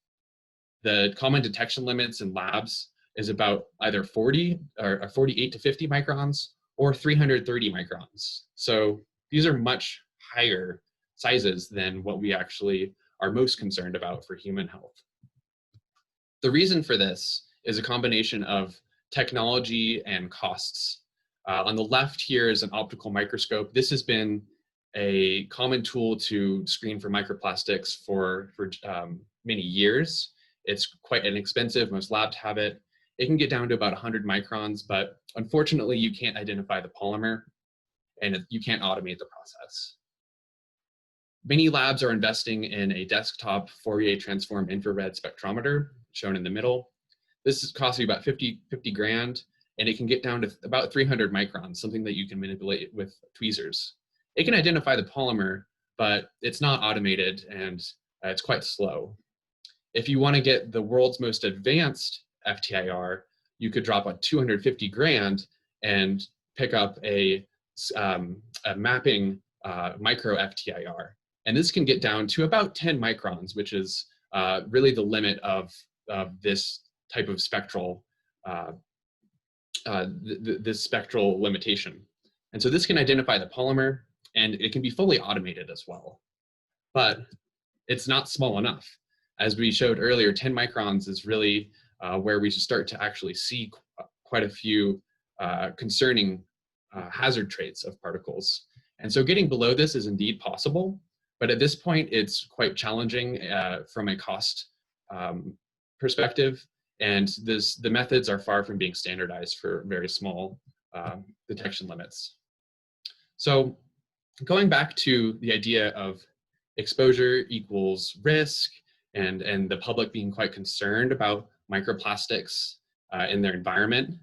The common detection limits in labs is about either 48 to 50 microns or 330 microns. So these are much higher sizes than what we actually are most concerned about for human health. The reason for this is a combination of technology and costs. On the left here is an optical microscope. This has been a common tool to screen for microplastics for many years. It's quite inexpensive. Most labs have it. It can get down to about 100 microns, but unfortunately you can't identify the polymer and you can't automate the process. Many labs are investing in a desktop Fourier transform infrared spectrometer, shown in the middle. This costs you about 50 grand, and it can get down to about 300 microns, something that you can manipulate with tweezers. It can identify the polymer, but it's not automated and it's quite slow. If you want to get the world's most advanced FTIR, you could drop on 250 grand and pick up a mapping micro FTIR. And this can get down to about 10 microns, which is really the limit of this type of spectral, this spectral limitation. And so this can identify the polymer, and it can be fully automated as well. But it's not small enough. As we showed earlier, 10 microns is really where we start to actually see quite a few concerning hazard traits of particles. And so getting below this is indeed possible, but at this point it's quite challenging from a cost perspective, and the methods are far from being standardized for very small detection limits. So going back to the idea of exposure equals risk, and the public being quite concerned about microplastics in their environment,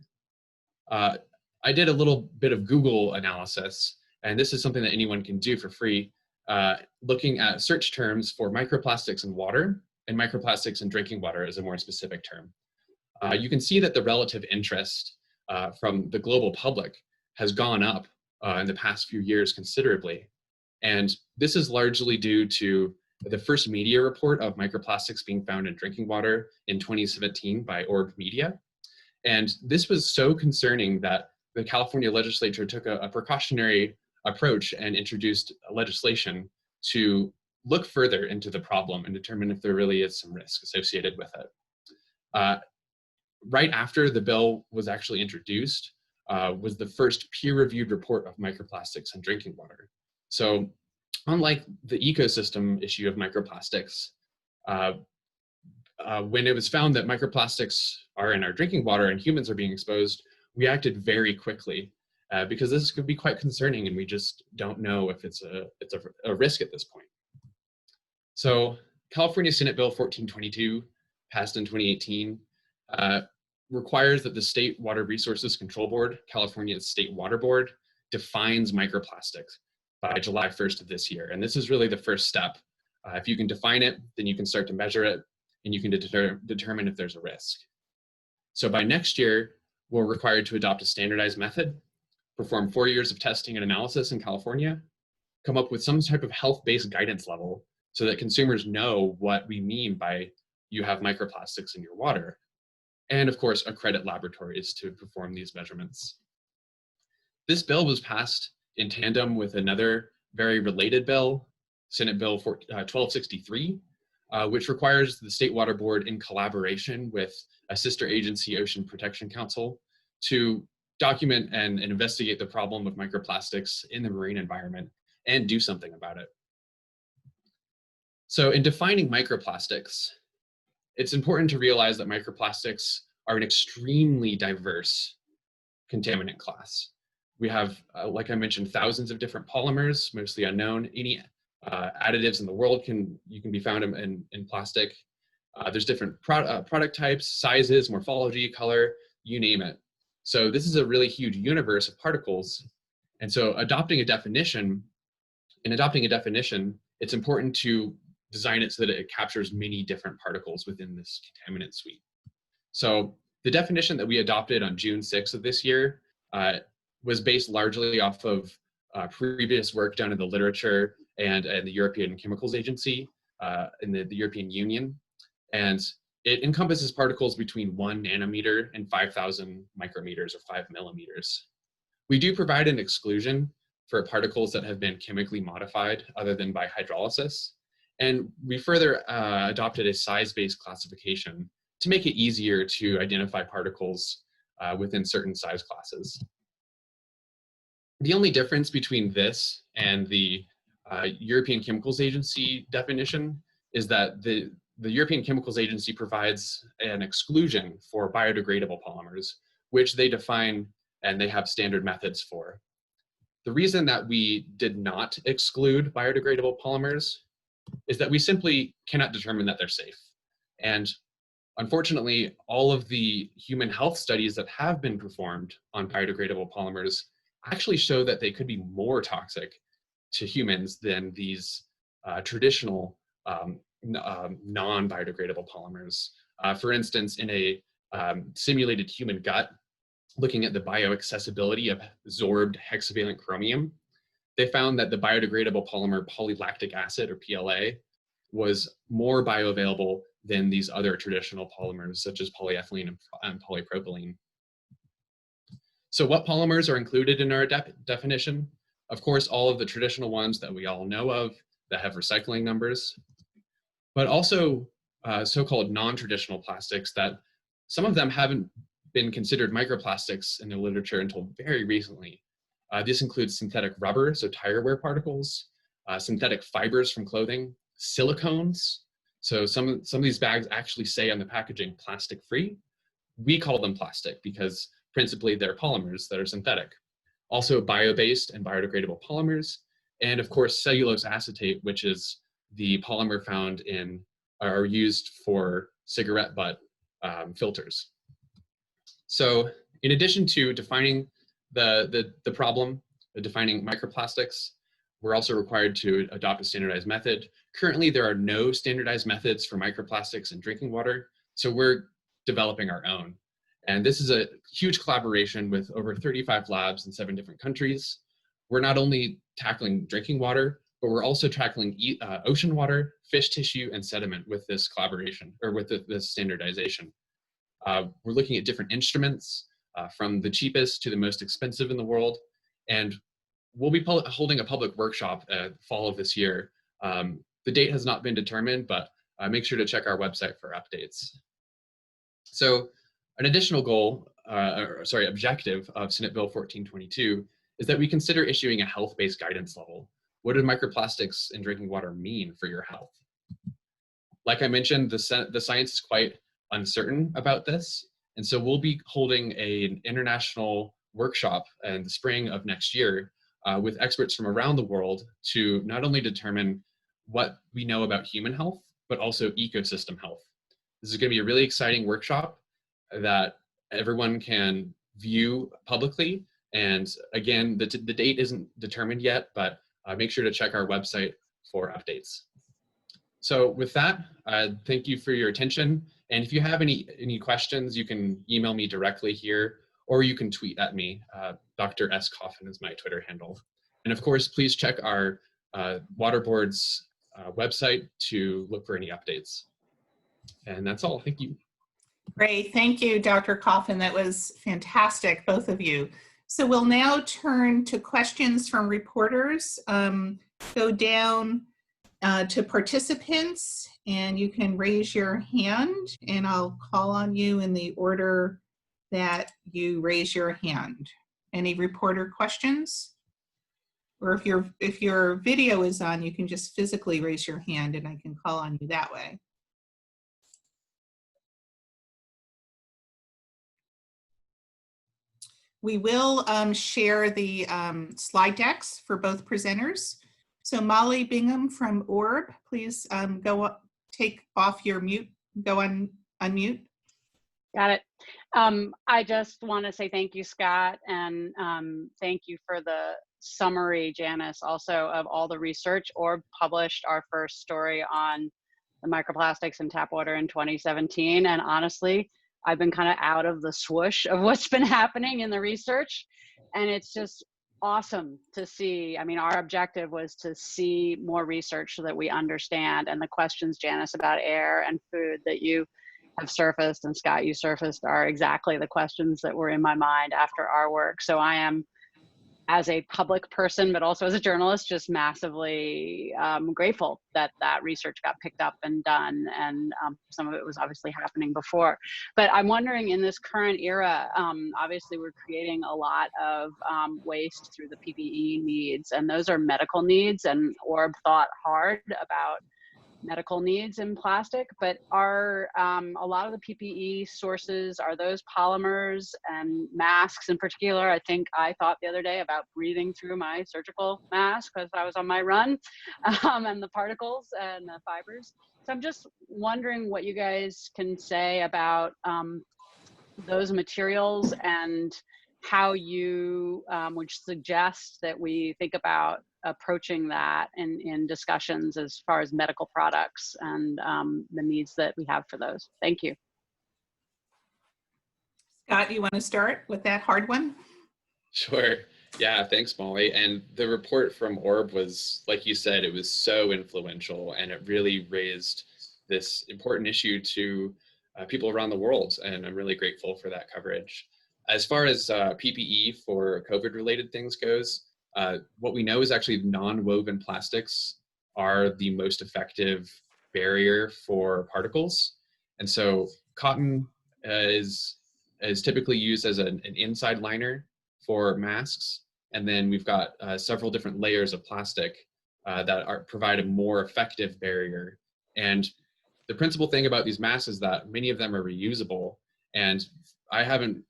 I did a little bit of Google analysis, and this is something that anyone can do for free, looking at search terms for microplastics in water and microplastics in drinking water as a more specific term. You can see that the relative interest from the global public has gone up in the past few years considerably. And this is largely due to the first media report of microplastics being found in drinking water in 2017 by Orb Media. And this was so concerning that the California legislature took a precautionary approach and introduced legislation to look further into the problem and determine if there really is some risk associated with it. Right after the bill was actually introduced was the first peer-reviewed report of microplastics in drinking water. So unlike the ecosystem issue of microplastics, when it was found that microplastics are in our drinking water and humans are being exposed, we acted very quickly because this could be quite concerning and we just don't know if it's a risk at this point. So California Senate Bill 1422, passed in 2018, requires that the State Water Resources Control Board, California's State Water Board, defines microplastics by July 1st of this year. And this is really the first step. If you can define it, then you can start to measure it and you can determine if there's a risk. So by next year, we're required to adopt a standardized method, perform 4 years of testing and analysis in California, come up with some type of health-based guidance level so that consumers know what we mean by you have microplastics in your water. And of course, accredit laboratories to perform these measurements. This bill was passed in tandem with another very related bill, Senate Bill 1263, which requires the State Water Board in collaboration with a sister agency, Ocean Protection Council, to document and investigate the problem of microplastics in the marine environment and do something about it. So in defining microplastics, it's important to realize that microplastics are an extremely diverse contaminant class. We have, like I mentioned, thousands of different polymers, mostly unknown. Any additives in the world you can be found in plastic. There's different product types, sizes, morphology, color, you name it. So this is a really huge universe of particles. And so adopting a definition, it's important to design it so that it captures many different particles within this contaminant suite. So the definition that we adopted on June 6th of this year was based largely off of previous work done in the literature and the European Chemicals Agency in the European Union. And it encompasses particles between 1 nanometer and 5,000 micrometers or 5 millimeters. We do provide an exclusion for particles that have been chemically modified other than by hydrolysis. And we further adopted a size-based classification to make it easier to identify particles within certain size classes. The only difference between this and the European Chemicals Agency definition is that the European Chemicals Agency provides an exclusion for biodegradable polymers, which they define and they have standard methods for. The reason that we did not exclude biodegradable polymers is that we simply cannot determine that they're safe. And unfortunately, all of the human health studies that have been performed on biodegradable polymers actually show that they could be more toxic to humans than these traditional non-biodegradable polymers. For instance, in a simulated human gut, looking at the bioaccessibility of absorbed hexavalent chromium, they found that the biodegradable polymer polylactic acid, or PLA, was more bioavailable than these other traditional polymers, such as polyethylene and polypropylene. So what polymers are included in our definition? Of course, all of the traditional ones that we all know of that have recycling numbers, but also so-called non-traditional plastics that some of them haven't been considered microplastics in the literature until very recently. This includes synthetic rubber, so tire wear particles, synthetic fibers from clothing, silicones. So some of these bags actually say on the packaging plastic free. We call them plastic because principally they're polymers that are synthetic. Also bio-based and biodegradable polymers, and of course cellulose acetate, which is the polymer found in or used for cigarette butt filters. So In addition to defining the problem, defining microplastics, we're also required to adopt a standardized method. Currently, there are no standardized methods for microplastics in drinking water, so we're developing our own. And this is a huge collaboration with over 35 labs in 7 different countries. We're not only tackling drinking water, but we're also tackling ocean water, fish tissue, and sediment with this collaboration, or with this standardization. We're looking at different instruments, from the cheapest to the most expensive in the world. And we'll be holding a public workshop fall of this year. The date has not been determined, but make sure to check our website for updates. So an additional goal, objective of Senate Bill 1422 is that we consider issuing a health-based guidance level. What do microplastics in drinking water mean for your health? Like I mentioned, the science is quite uncertain about this. And so we'll be holding an international workshop in the spring of next year with experts from around the world to not only determine what we know about human health, but also ecosystem health. This is going to be a really exciting workshop that everyone can view publicly. And again, the date isn't determined yet, but make sure to check our website for updates. So with that, thank you for your attention. And if you have any questions, you can email me directly here, or you can tweet at me. Dr. S. Coffin is my Twitter handle. And of course, please check our Water Board's website to look for any updates. And that's all. Thank you. Great. Thank you, Dr. Coffin. That was fantastic, both of you. So we'll now turn to questions from reporters. Go down to participants, and you can raise your hand, and I'll call on you in the order that you raise your hand. Any reporter questions? Or if your video is on, you can just physically raise your hand and I can call on you that way. We will share the slide decks for both presenters. So Molly Bingham from ORB, please take off your mute, go on unmute. Got it. I just want to say thank you, Scott, and thank you for the summary, Janice, also of all the research. ORB published our first story on the microplastics in tap water in 2017, and honestly, I've been kind of out of the swoosh of what's been happening in the research, and it's just awesome to see. I mean, our objective was to see more research so that we understand, and the questions, Janice, about air and food that you have surfaced, and Scott, you surfaced, are exactly the questions that were in my mind after our work. So I am, as a public person, but also as a journalist, just massively grateful that that research got picked up and done. And some of it was obviously happening before. But I'm wondering, in this current era, obviously we're creating a lot of waste through the PPE needs, and those are medical needs, and ORB thought hard about medical needs in plastic, but are a lot of the PPE sources, are those polymers and masks in particular? I think I thought the other day about breathing through my surgical mask because I was on my run, and the particles and the fibers. So I'm just wondering what you guys can say about those materials and how you would suggest that we think about approaching that in discussions as far as medical products and the needs that we have for those. Thank you. Scott, you want to start with that hard one? Sure. Yeah, thanks, Molly. And the report from ORB was, like you said, it was so influential, and it really raised this important issue to people around the world, and I'm really grateful for that coverage. As far as PPE for COVID-related things goes, what we know is actually non-woven plastics are the most effective barrier for particles. And so cotton is typically used as an inside liner for masks. And then we've got several different layers of plastic that provide a more effective barrier. And the principal thing about these masks is that many of them are reusable. And I haven't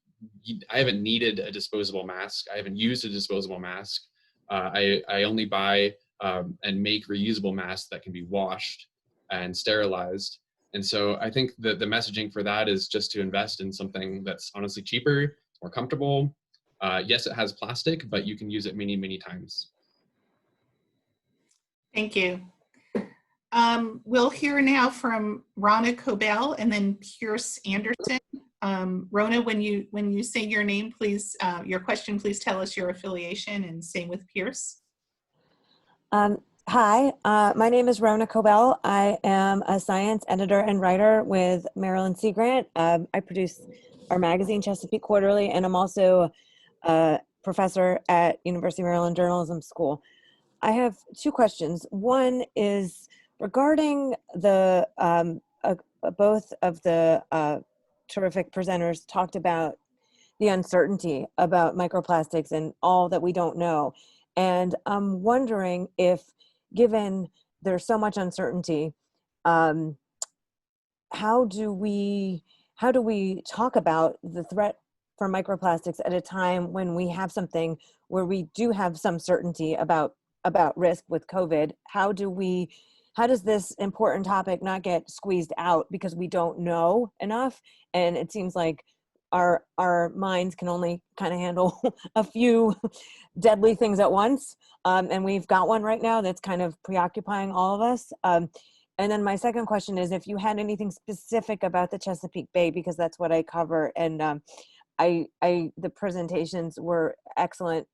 needed a disposable mask. I haven't used a disposable mask. I only buy and make reusable masks that can be washed and sterilized. And so I think that the messaging for that is just to invest in something that's honestly cheaper, more comfortable. Yes, it has plastic, but you can use it many, many times. Thank you. We'll hear now from Rona Cobell and then Pierce Anderson. Rona, when you say your name, please, your question, please tell us your affiliation, and same with Pierce. Hi, my name is Rona Cobell. I am a science editor and writer with Maryland Sea Grant. I produce our magazine, Chesapeake Quarterly, and I'm also a professor at University of Maryland Journalism School. I have two questions. One is regarding the, both of the terrific presenters talked about the uncertainty about microplastics and all that we don't know. And I'm wondering if, given there's so much uncertainty, how do we talk about the threat for microplastics at a time when we have something where we do have some certainty about risk with COVID? How does this important topic not get squeezed out because we don't know enough? And it seems like our minds can only kind of handle a few deadly things at once. And we've got one right now that's kind of preoccupying all of us. And then my second question is if you had anything specific about the Chesapeake Bay, because that's what I cover. And the presentations were excellent,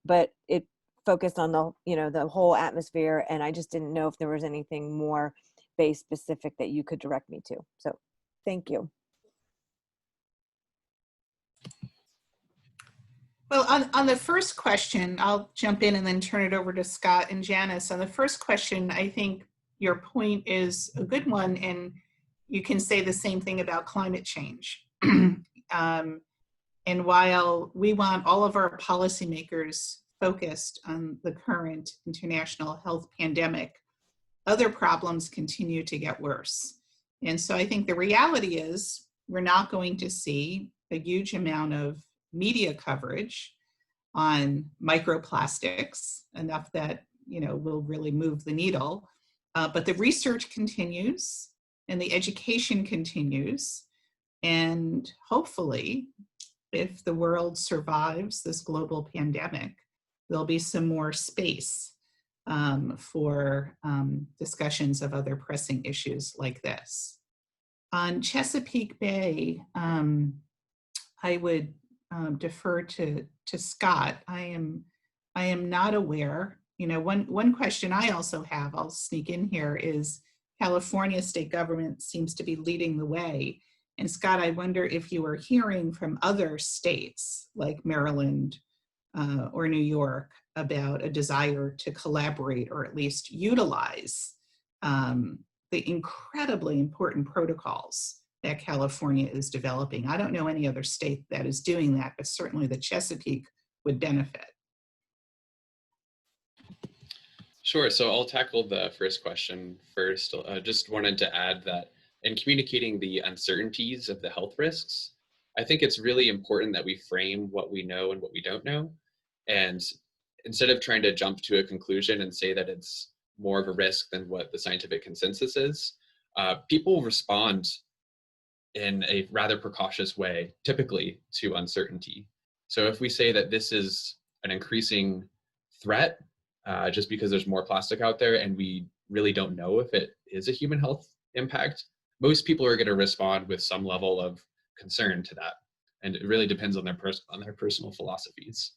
but it focused on the whole atmosphere. And I just didn't know if there was anything more Bay specific that you could direct me to. So thank you. Well, on the first question, I'll jump in and then turn it over to Scott and Janice. On the first question, I think your point is a good one, and you can say the same thing about climate change. And while we want all of our policymakers focused on the current international health pandemic, other problems continue to get worse. And so I think the reality is we're not going to see a huge amount of media coverage on microplastics, enough that will really move the needle. But the research continues and the education continues. And hopefully, if the world survives this global pandemic, there'll be some more space for discussions of other pressing issues like this. On Chesapeake Bay, I would defer to Scott. I am not aware. One question I also have, I'll sneak in here, is California state government seems to be leading the way. And Scott, I wonder if you are hearing from other states like Maryland or New York about a desire to collaborate or at least utilize the incredibly important protocols that California is developing. I don't know any other state that is doing that, but certainly the Chesapeake would benefit. Sure, so I'll tackle the first question first. Just wanted to add that in communicating the uncertainties of the health risks, I think it's really important that we frame what we know and what we don't know. And instead of trying to jump to a conclusion and say that it's more of a risk than what the scientific consensus is, people respond in a rather precautious way, typically, to uncertainty. So if we say that this is an increasing threat, just because there's more plastic out there and we really don't know if it is a human health impact, most people are going to respond with some level of concern to that. And it really depends on their personal philosophies.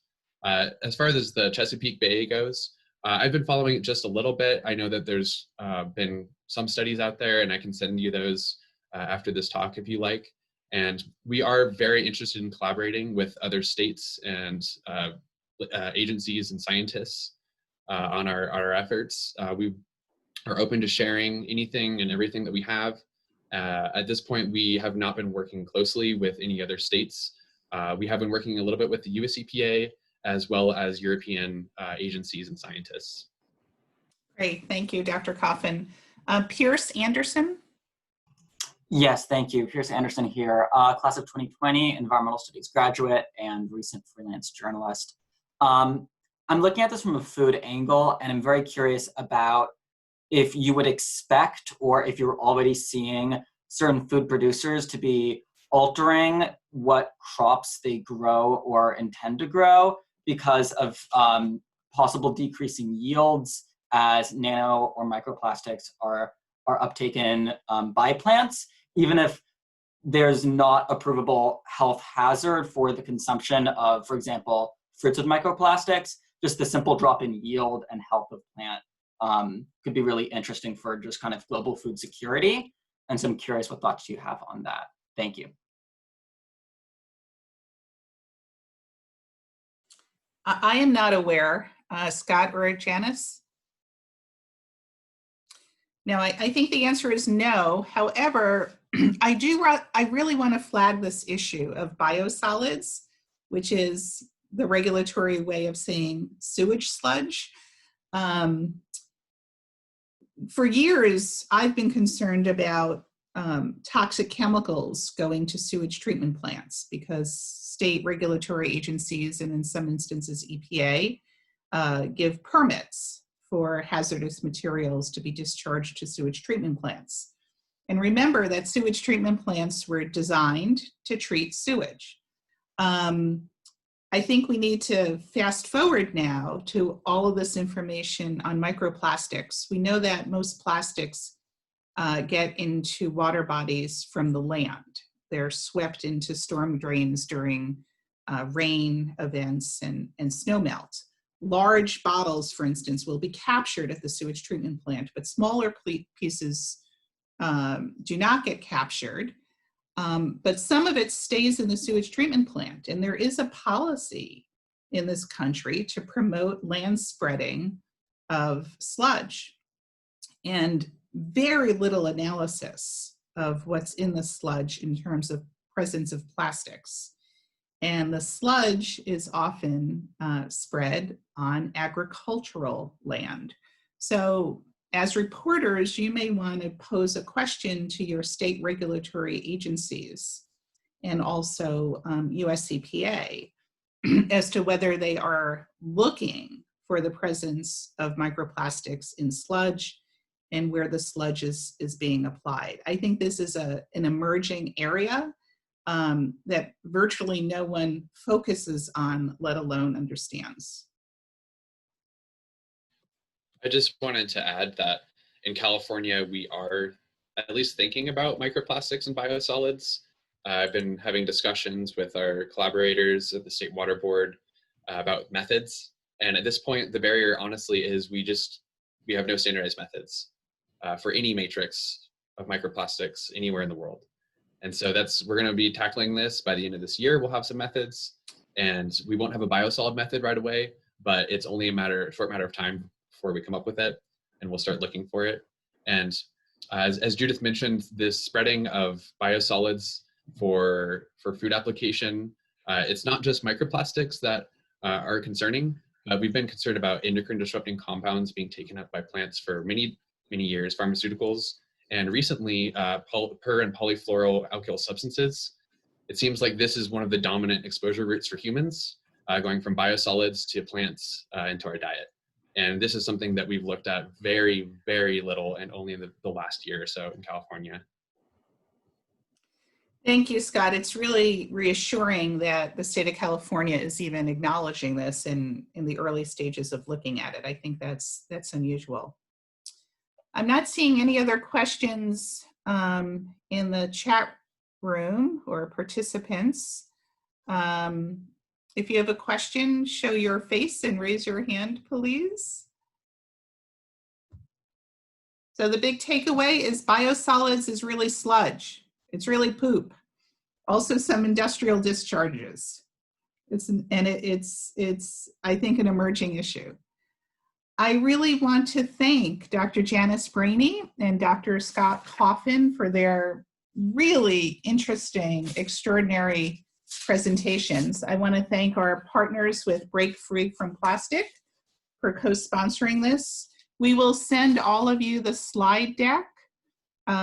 As far as the Chesapeake Bay goes, I've been following it just a little bit. I know that there's been some studies out there, and I can send you those after this talk if you like. And we are very interested in collaborating with other states and agencies and scientists on our efforts. We are open to sharing anything and everything that we have. At this point, we have not been working closely with any other states. We have been working a little bit with the US EPA as well as European agencies and scientists. Great, thank you, Dr. Coffin. Pierce Anderson? Yes, thank you. Pierce Anderson here, class of 2020, environmental studies graduate and recent freelance journalist. I'm looking at this from a food angle, and I'm very curious about if you would expect, or if you're already seeing certain food producers to be altering what crops they grow or intend to grow because of possible decreasing yields as nano or microplastics are uptaken by plants, even if there's not a provable health hazard for the consumption of, for example, fruits with microplastics. Just the simple drop in yield and health of plant could be really interesting for just kind of global food security. And so I'm curious what thoughts you have on that. Thank you. I am not aware. Scott or Janice? No, I think the answer is no. However, I really want to flag this issue of biosolids, which is the regulatory way of saying sewage sludge. For years, I've been concerned about toxic chemicals going to sewage treatment plants because state regulatory agencies, and in some instances EPA, give permits for hazardous materials to be discharged to sewage treatment plants. And remember that sewage treatment plants were designed to treat sewage. I think we need to fast forward now to all of this information on microplastics. We know that most plastics get into water bodies from the land. They're swept into storm drains during rain events and snowmelt. Large bottles, for instance, will be captured at the sewage treatment plant, but smaller pieces do not get captured. But some of it stays in the sewage treatment plant. And there is a policy in this country to promote land spreading of sludge. And very little analysis of what's in the sludge in terms of presence of plastics. And the sludge is often spread on agricultural land. So as reporters, you may want to pose a question to your state regulatory agencies and also US EPA as to whether they are looking for the presence of microplastics in sludge and where the sludge is being applied. I think this is an emerging area that virtually no one focuses on, let alone understands. I just wanted to add that in California, we are at least thinking about microplastics and biosolids. I've been having discussions with our collaborators at the State Water Board about methods. And at this point, the barrier honestly is we have no standardized methods for any matrix of microplastics anywhere in the world. And so we're going to be tackling this by the end of this year. We'll have some methods, and we won't have a biosolid method right away, but it's only a short matter of time before we come up with it, and we'll start looking for it. And as Judith mentioned, this spreading of biosolids for food application, it's not just microplastics that are concerning. We've been concerned about endocrine disrupting compounds being taken up by plants for many years, pharmaceuticals, and recently per and polyfluoroalkyl substances. It seems like this is one of the dominant exposure routes for humans, going from biosolids to plants into our diet. And this is something that we've looked at very, very little, and only in the last year or so in California. Thank you, Scott. It's really reassuring that the state of California is even acknowledging this in the early stages of looking at it. I think that's unusual. I'm not seeing any other questions in the chat room or participants. If you have a question, show your face and raise your hand, please. So the big takeaway is biosolids is really sludge. It's really poop. Also some industrial discharges. It's I think, an emerging issue. I really want to thank Dr. Janice Brahney and Dr. Scott Coffin for their really interesting, extraordinary presentations. I want to thank our partners with Break Free from Plastic for co-sponsoring this. We will send all of you the slide deck.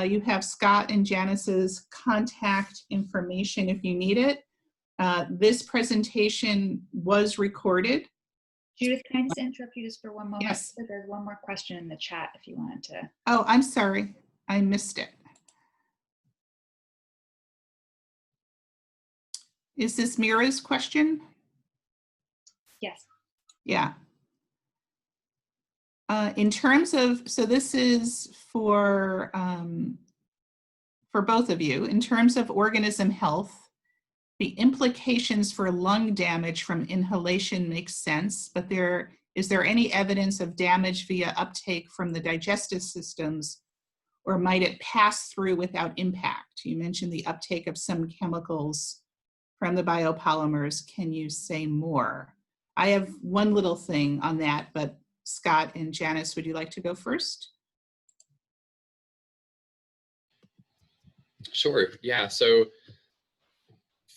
You have Scott and Janice's contact information if you need it. This presentation was recorded. Judith, can I just interrupt you just for one moment? Yes. There's one more question in the chat if you wanted to. Oh, I'm sorry. I missed it. Is this Mira's question? Yes. Yeah. In terms of, so this is for both of you. In terms of organism health, the implications for lung damage from inhalation makes sense, but is there any evidence of damage via uptake from the digestive systems, or might it pass through without impact? You mentioned the uptake of some chemicals from the biopolymers. Can you say more? I have one little thing on that, but Scott and Janice, would you like to go first? Sure, yeah, so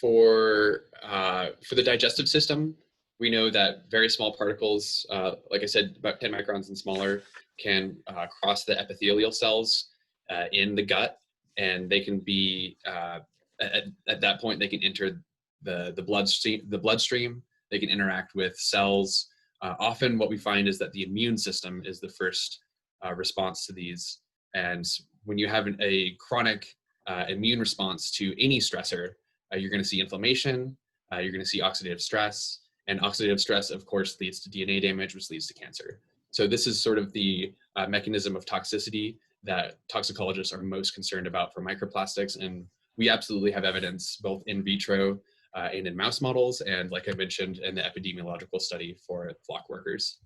for the digestive system, we know that very small particles, like I said, about 10 microns and smaller, can cross the epithelial cells in the gut, and they can be, at that point, they can enter the bloodstream, they can interact with cells. Often what we find is that the immune system is the first response to these, and when you have a chronic immune response to any stressor, you're going to see inflammation, you're going to see oxidative stress, and oxidative stress, of course, leads to DNA damage, which leads to cancer. So this is sort of the mechanism of toxicity that toxicologists are most concerned about for microplastics, and we absolutely have evidence both in vitro and in mouse models, and like I mentioned, in the epidemiological study for flock workers.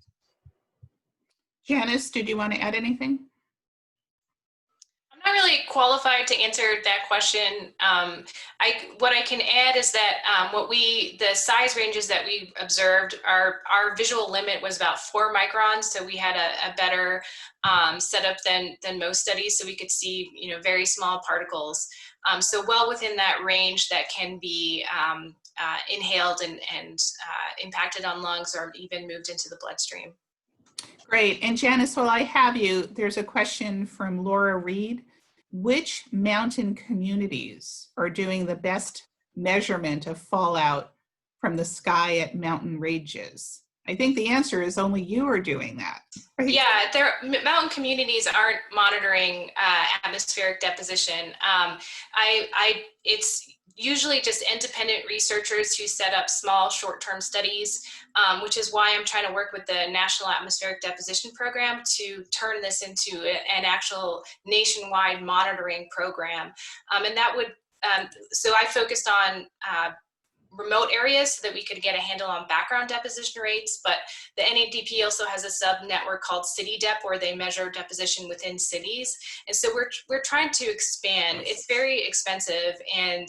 Janice, did you want to add anything? I'm not really qualified to answer that question. What I can add is that the size ranges that we observed, our visual limit was about 4 microns, so we had a better setup than most studies, so we could see very small particles. So well within that range that can be inhaled and impacted on lungs or even moved into the bloodstream. Great. And Janice, while I have you, there's a question from Laura Reed. Which mountain communities are doing the best measurement of fallout from the sky at mountain ranges? I think the answer is only you are doing that. Right? Yeah, mountain communities aren't monitoring atmospheric deposition. It's usually just independent researchers who set up small short-term studies, which is why I'm trying to work with the National Atmospheric Deposition Program to turn this into an actual nationwide monitoring program. And that would, so I focused on remote areas so that we could get a handle on background deposition rates, but the NADP also has a sub-network called CityDep where they measure deposition within cities. And so we're trying to expand. It's very expensive, and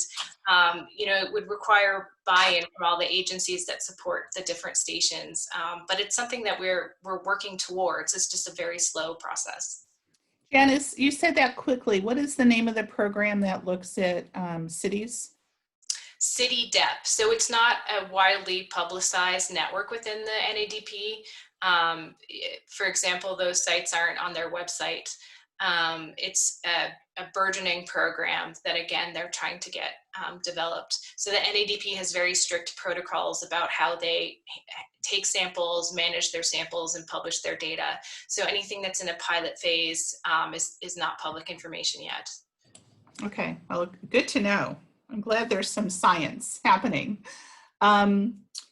it would require buy-in from all the agencies that support the different stations. But it's something that we're working towards. It's just a very slow process. Janice, you said that quickly. What is the name of the program that looks at cities? CityDep. So it's not a widely publicized network within the NADP. For example, those sites aren't on their website. It's a burgeoning program that, again, they're trying to get developed. So the NADP has very strict protocols about how they take samples, manage their samples, and publish their data. So anything that's in a pilot phase is not public information yet. Okay, well, good to know. I'm glad there's some science happening.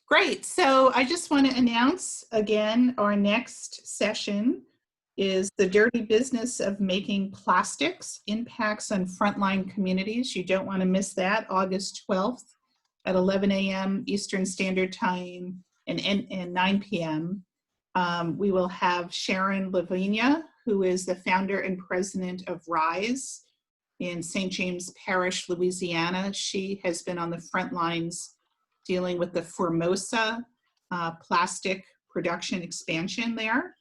Great, so I just want to announce again, our next session is The Dirty Business of Making Plastics, Impacts on Frontline Communities. You don't want to miss that, August 12th at 11 a.m. Eastern Standard Time and 9 p.m. We will have Sharon Lavinia, who is the founder and president of RISE in St. James Parish, Louisiana. She has been on the front lines dealing with the Formosa plastic production expansion there.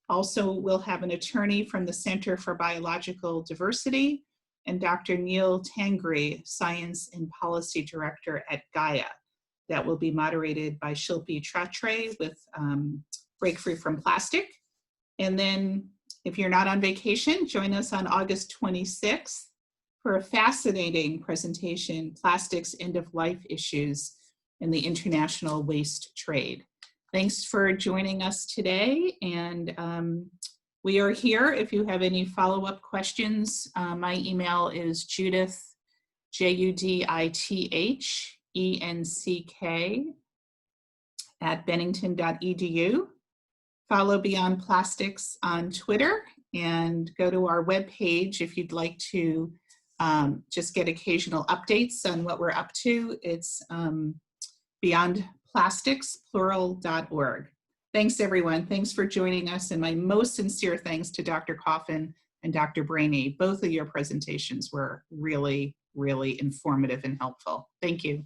Also, we'll have an attorney from the Center for Biological Diversity and Dr. Neil Tangri, Science and Policy Director at Gaia. That will be moderated by Shilpi Tratre with Break Free from Plastic. And then if you're not on vacation, join us on August 26th for a fascinating presentation, Plastics End of Life Issues in the International Waste Trade. Thanks for joining us today, and we are here if you have any follow-up questions. My email is Judith, Judith, enck@bennington.edu. Follow Beyond Plastics on Twitter and go to our webpage if you'd like to just get occasional updates on what we're up to. It's beyondplastics.org. Thanks, everyone. Thanks for joining us. And my most sincere thanks to Dr. Coffin and Dr. Brahney. Both of your presentations were really, really informative and helpful. Thank you.